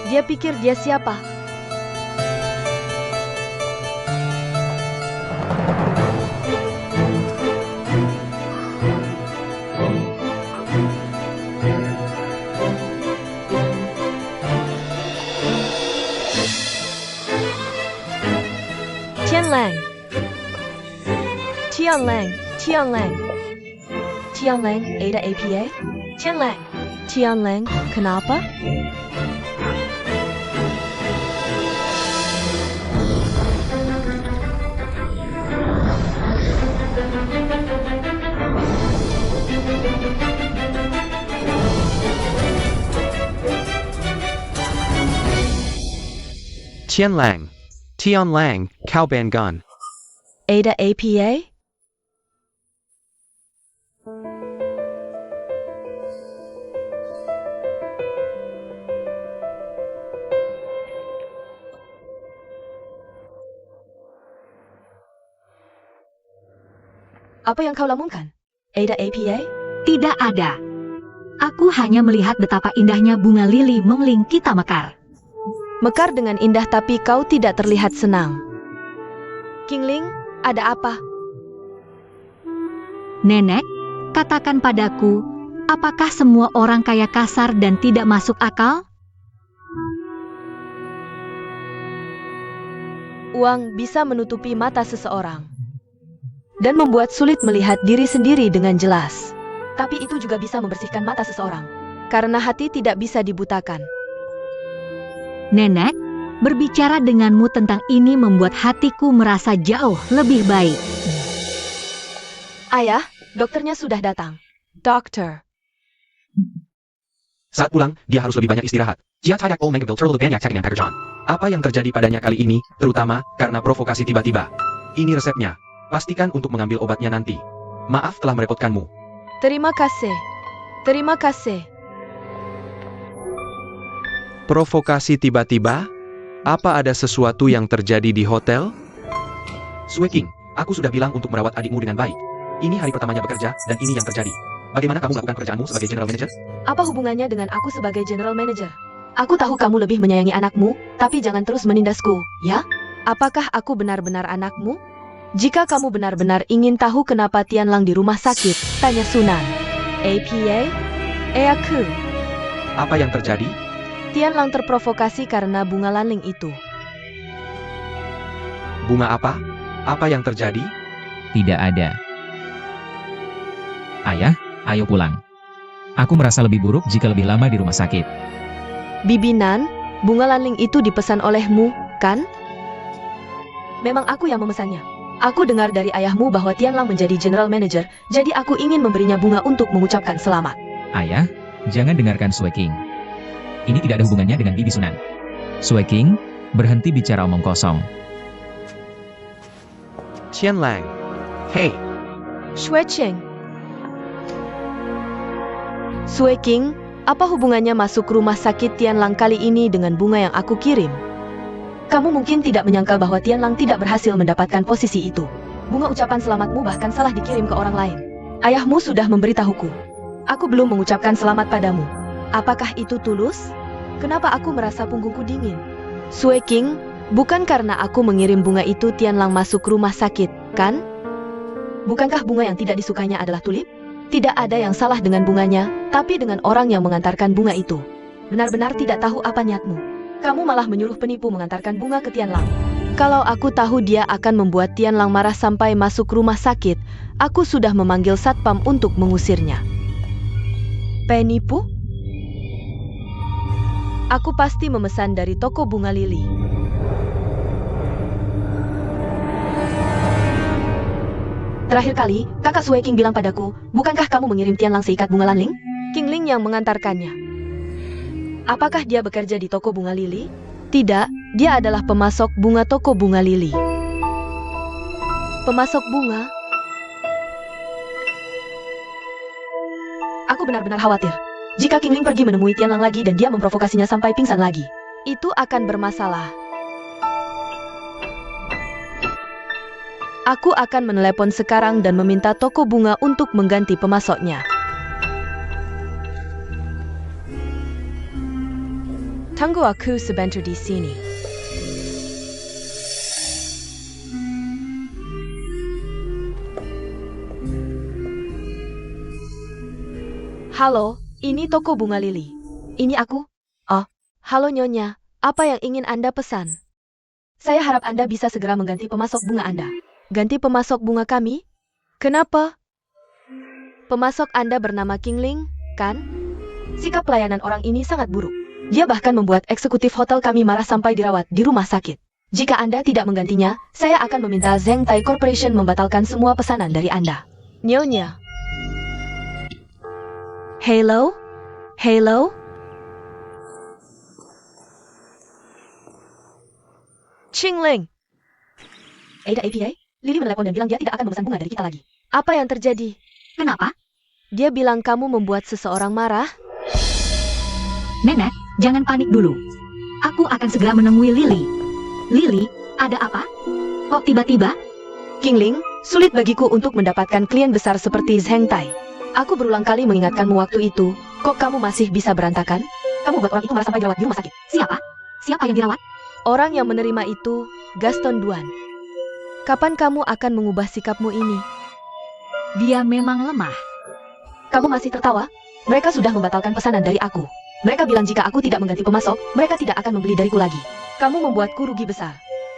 Dia pikir dia siapa? Tianlang. Tianlang. Tianlang. Tianlang, Ada APA? Tianlang. Tianlang, kenapa? Tianlang. Tianlang, Cao Ban Gun. Ada APA? Apa yang kau lamunkan? Ada APA? Tidak ada. Aku hanya melihat betapa indahnya bunga lili mengelilingi kita mekar. Mekar dengan indah tapi kau tidak terlihat senang. Kingling, ada apa? Nenek, katakan padaku, apakah semua orang kaya kasar dan tidak masuk akal? Uang bisa menutupi mata seseorang dan membuat sulit melihat diri sendiri dengan jelas. Tapi itu juga bisa membersihkan mata seseorang, karena hati tidak bisa dibutakan. Nenek, berbicara denganmu tentang ini membuat hatiku merasa jauh lebih baik. Ayah, dokternya sudah datang. Dokter. Saat pulang, dia harus lebih banyak istirahat. Jia Tayak Ol mengambil terlalu banyak cek dengan Packer John. Apa yang terjadi padanya kali ini, terutama karena provokasi tiba-tiba. Ini resepnya. Pastikan untuk mengambil obatnya nanti. Maaf telah merepotkanmu. Terima kasih. Terima kasih. Provokasi tiba-tiba? Apa ada sesuatu yang terjadi di hotel? Sue King, aku sudah bilang untuk merawat adikmu dengan baik. Ini hari pertamanya bekerja, dan ini yang terjadi. Bagaimana kamu melakukan pekerjaanmu sebagai general manager? Apa hubungannya dengan aku sebagai general manager? Aku tahu kamu lebih menyayangi anakmu, tapi jangan terus menindasku, ya? Apakah aku benar-benar anakmu? Jika kamu benar-benar ingin tahu kenapa Tianlang di rumah sakit, tanya Sunan. APA? Aku. Apa yang terjadi? Tianlang terprovokasi karena bunga laling itu. Bunga apa? Apa yang terjadi? Tidak ada. Ayah, ayo pulang. Aku merasa lebih buruk jika lebih lama di rumah sakit. Bibi Nan, bunga laling itu dipesan olehmu, kan? Memang aku yang memesannya. Aku dengar dari ayahmu bahwa Tianlang menjadi general manager, jadi aku ingin memberinya bunga untuk mengucapkan selamat. Ayah, jangan dengarkan Sue King. Ini tidak ada hubungannya dengan Bibi Sunan. Sue King, berhenti bicara omong kosong. Tianlang. Hey, Sue King. Sue King, apa hubungannya masuk rumah sakit Tianlang kali ini dengan bunga yang aku kirim? Kamu mungkin tidak menyangka bahwa Tianlang tidak berhasil mendapatkan posisi itu. Bunga ucapan selamatmu bahkan salah dikirim ke orang lain. Ayahmu sudah memberitahuku. Aku belum mengucapkan selamat padamu. Apakah itu tulus? Kenapa aku merasa punggungku dingin? Sue King, bukan karena aku mengirim bunga itu Tianlang masuk rumah sakit, kan? Bukankah bunga yang tidak disukainya adalah tulip? Tidak ada yang salah dengan bunganya, tapi dengan orang yang mengantarkan bunga itu. Benar-benar tidak tahu apa niatmu. Kamu malah menyuruh penipu mengantarkan bunga ke Tianlang. Kalau aku tahu dia akan membuat Tianlang marah sampai masuk rumah sakit, aku sudah memanggil satpam untuk mengusirnya. Penipu? Aku pasti memesan dari toko bunga lili. Terakhir kali, kakak Sue King bilang padaku, bukankah kamu mengirim Tianlang seikat bunga laling? Kingling yang mengantarkannya. Apakah dia bekerja di toko bunga lili? Tidak, dia adalah pemasok bunga toko bunga lili. Pemasok bunga? Aku benar-benar khawatir. Jika Kingling pergi menemui Tianlang lagi dan dia memprovokasinya sampai pingsan lagi, itu akan bermasalah. Aku akan menelepon sekarang dan meminta toko bunga untuk mengganti pemasoknya. Tunggu aku sebentar di sini. Halo, ini toko bunga lili. Ini aku. Oh, halo Nyonya. Apa yang ingin Anda pesan? Saya harap Anda bisa segera mengganti pemasok bunga Anda. Ganti pemasok bunga kami? Kenapa? Pemasok Anda bernama Kingling, kan? Sikap pelayanan orang ini sangat buruk. Dia bahkan membuat eksekutif hotel kami marah sampai dirawat di rumah sakit. Jika Anda tidak menggantinya, saya akan meminta Zheng Tai Corporation membatalkan semua pesanan dari Anda. Nyonya. Hello? Hello? Qingling. Ada APA? Lily menelepon dan bilang dia tidak akan memesan bunga dari kita lagi. Apa yang terjadi? Kenapa? Dia bilang kamu membuat seseorang marah? Nenek, jangan panik dulu. Aku akan segera menemui Lily. Lily, ada apa? Kok tiba-tiba? Kingling, Sulit bagiku untuk mendapatkan klien besar seperti Zheng Tai. Aku berulang kali mengingatkanmu waktu itu, kok kamu masih bisa berantakan? Kamu buat orang itu malah sampai dirawat di rumah sakit. Siapa? Siapa yang dirawat? Orang yang menerima itu, Gaston Duan. Kapan kamu akan mengubah sikapmu ini? Dia memang lemah. Kamu masih tertawa? Mereka sudah membatalkan pesanan dari aku. Mereka bilang jika aku tidak mengganti pemasok, mereka tidak akan membeli dariku lagi. Kamu membuatku rugi besar.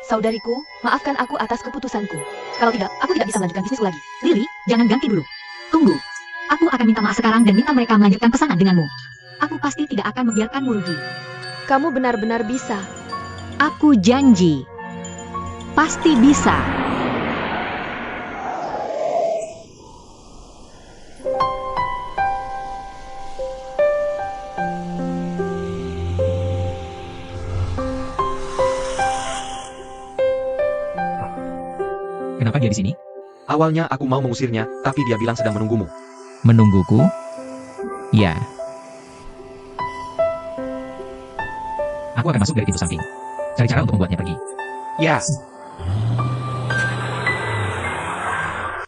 Saudariku, maafkan aku atas keputusanku. Kalau tidak, aku tidak bisa melanjutkan bisnisku lagi. Lily, jangan ganti dulu. Tunggu. Aku akan minta maaf sekarang dan minta mereka melanjutkan pesanan denganmu. Aku pasti tidak akan membiarkanmu rugi. Kamu benar-benar bisa. Aku janji. Pasti bisa. Kenapa dia di sini? Awalnya aku mau mengusirnya, tapi dia bilang sedang menunggumu. Menungguku? Ya. Aku akan masuk dari pintu samping. Cari cara untuk membuatnya pergi. Ya,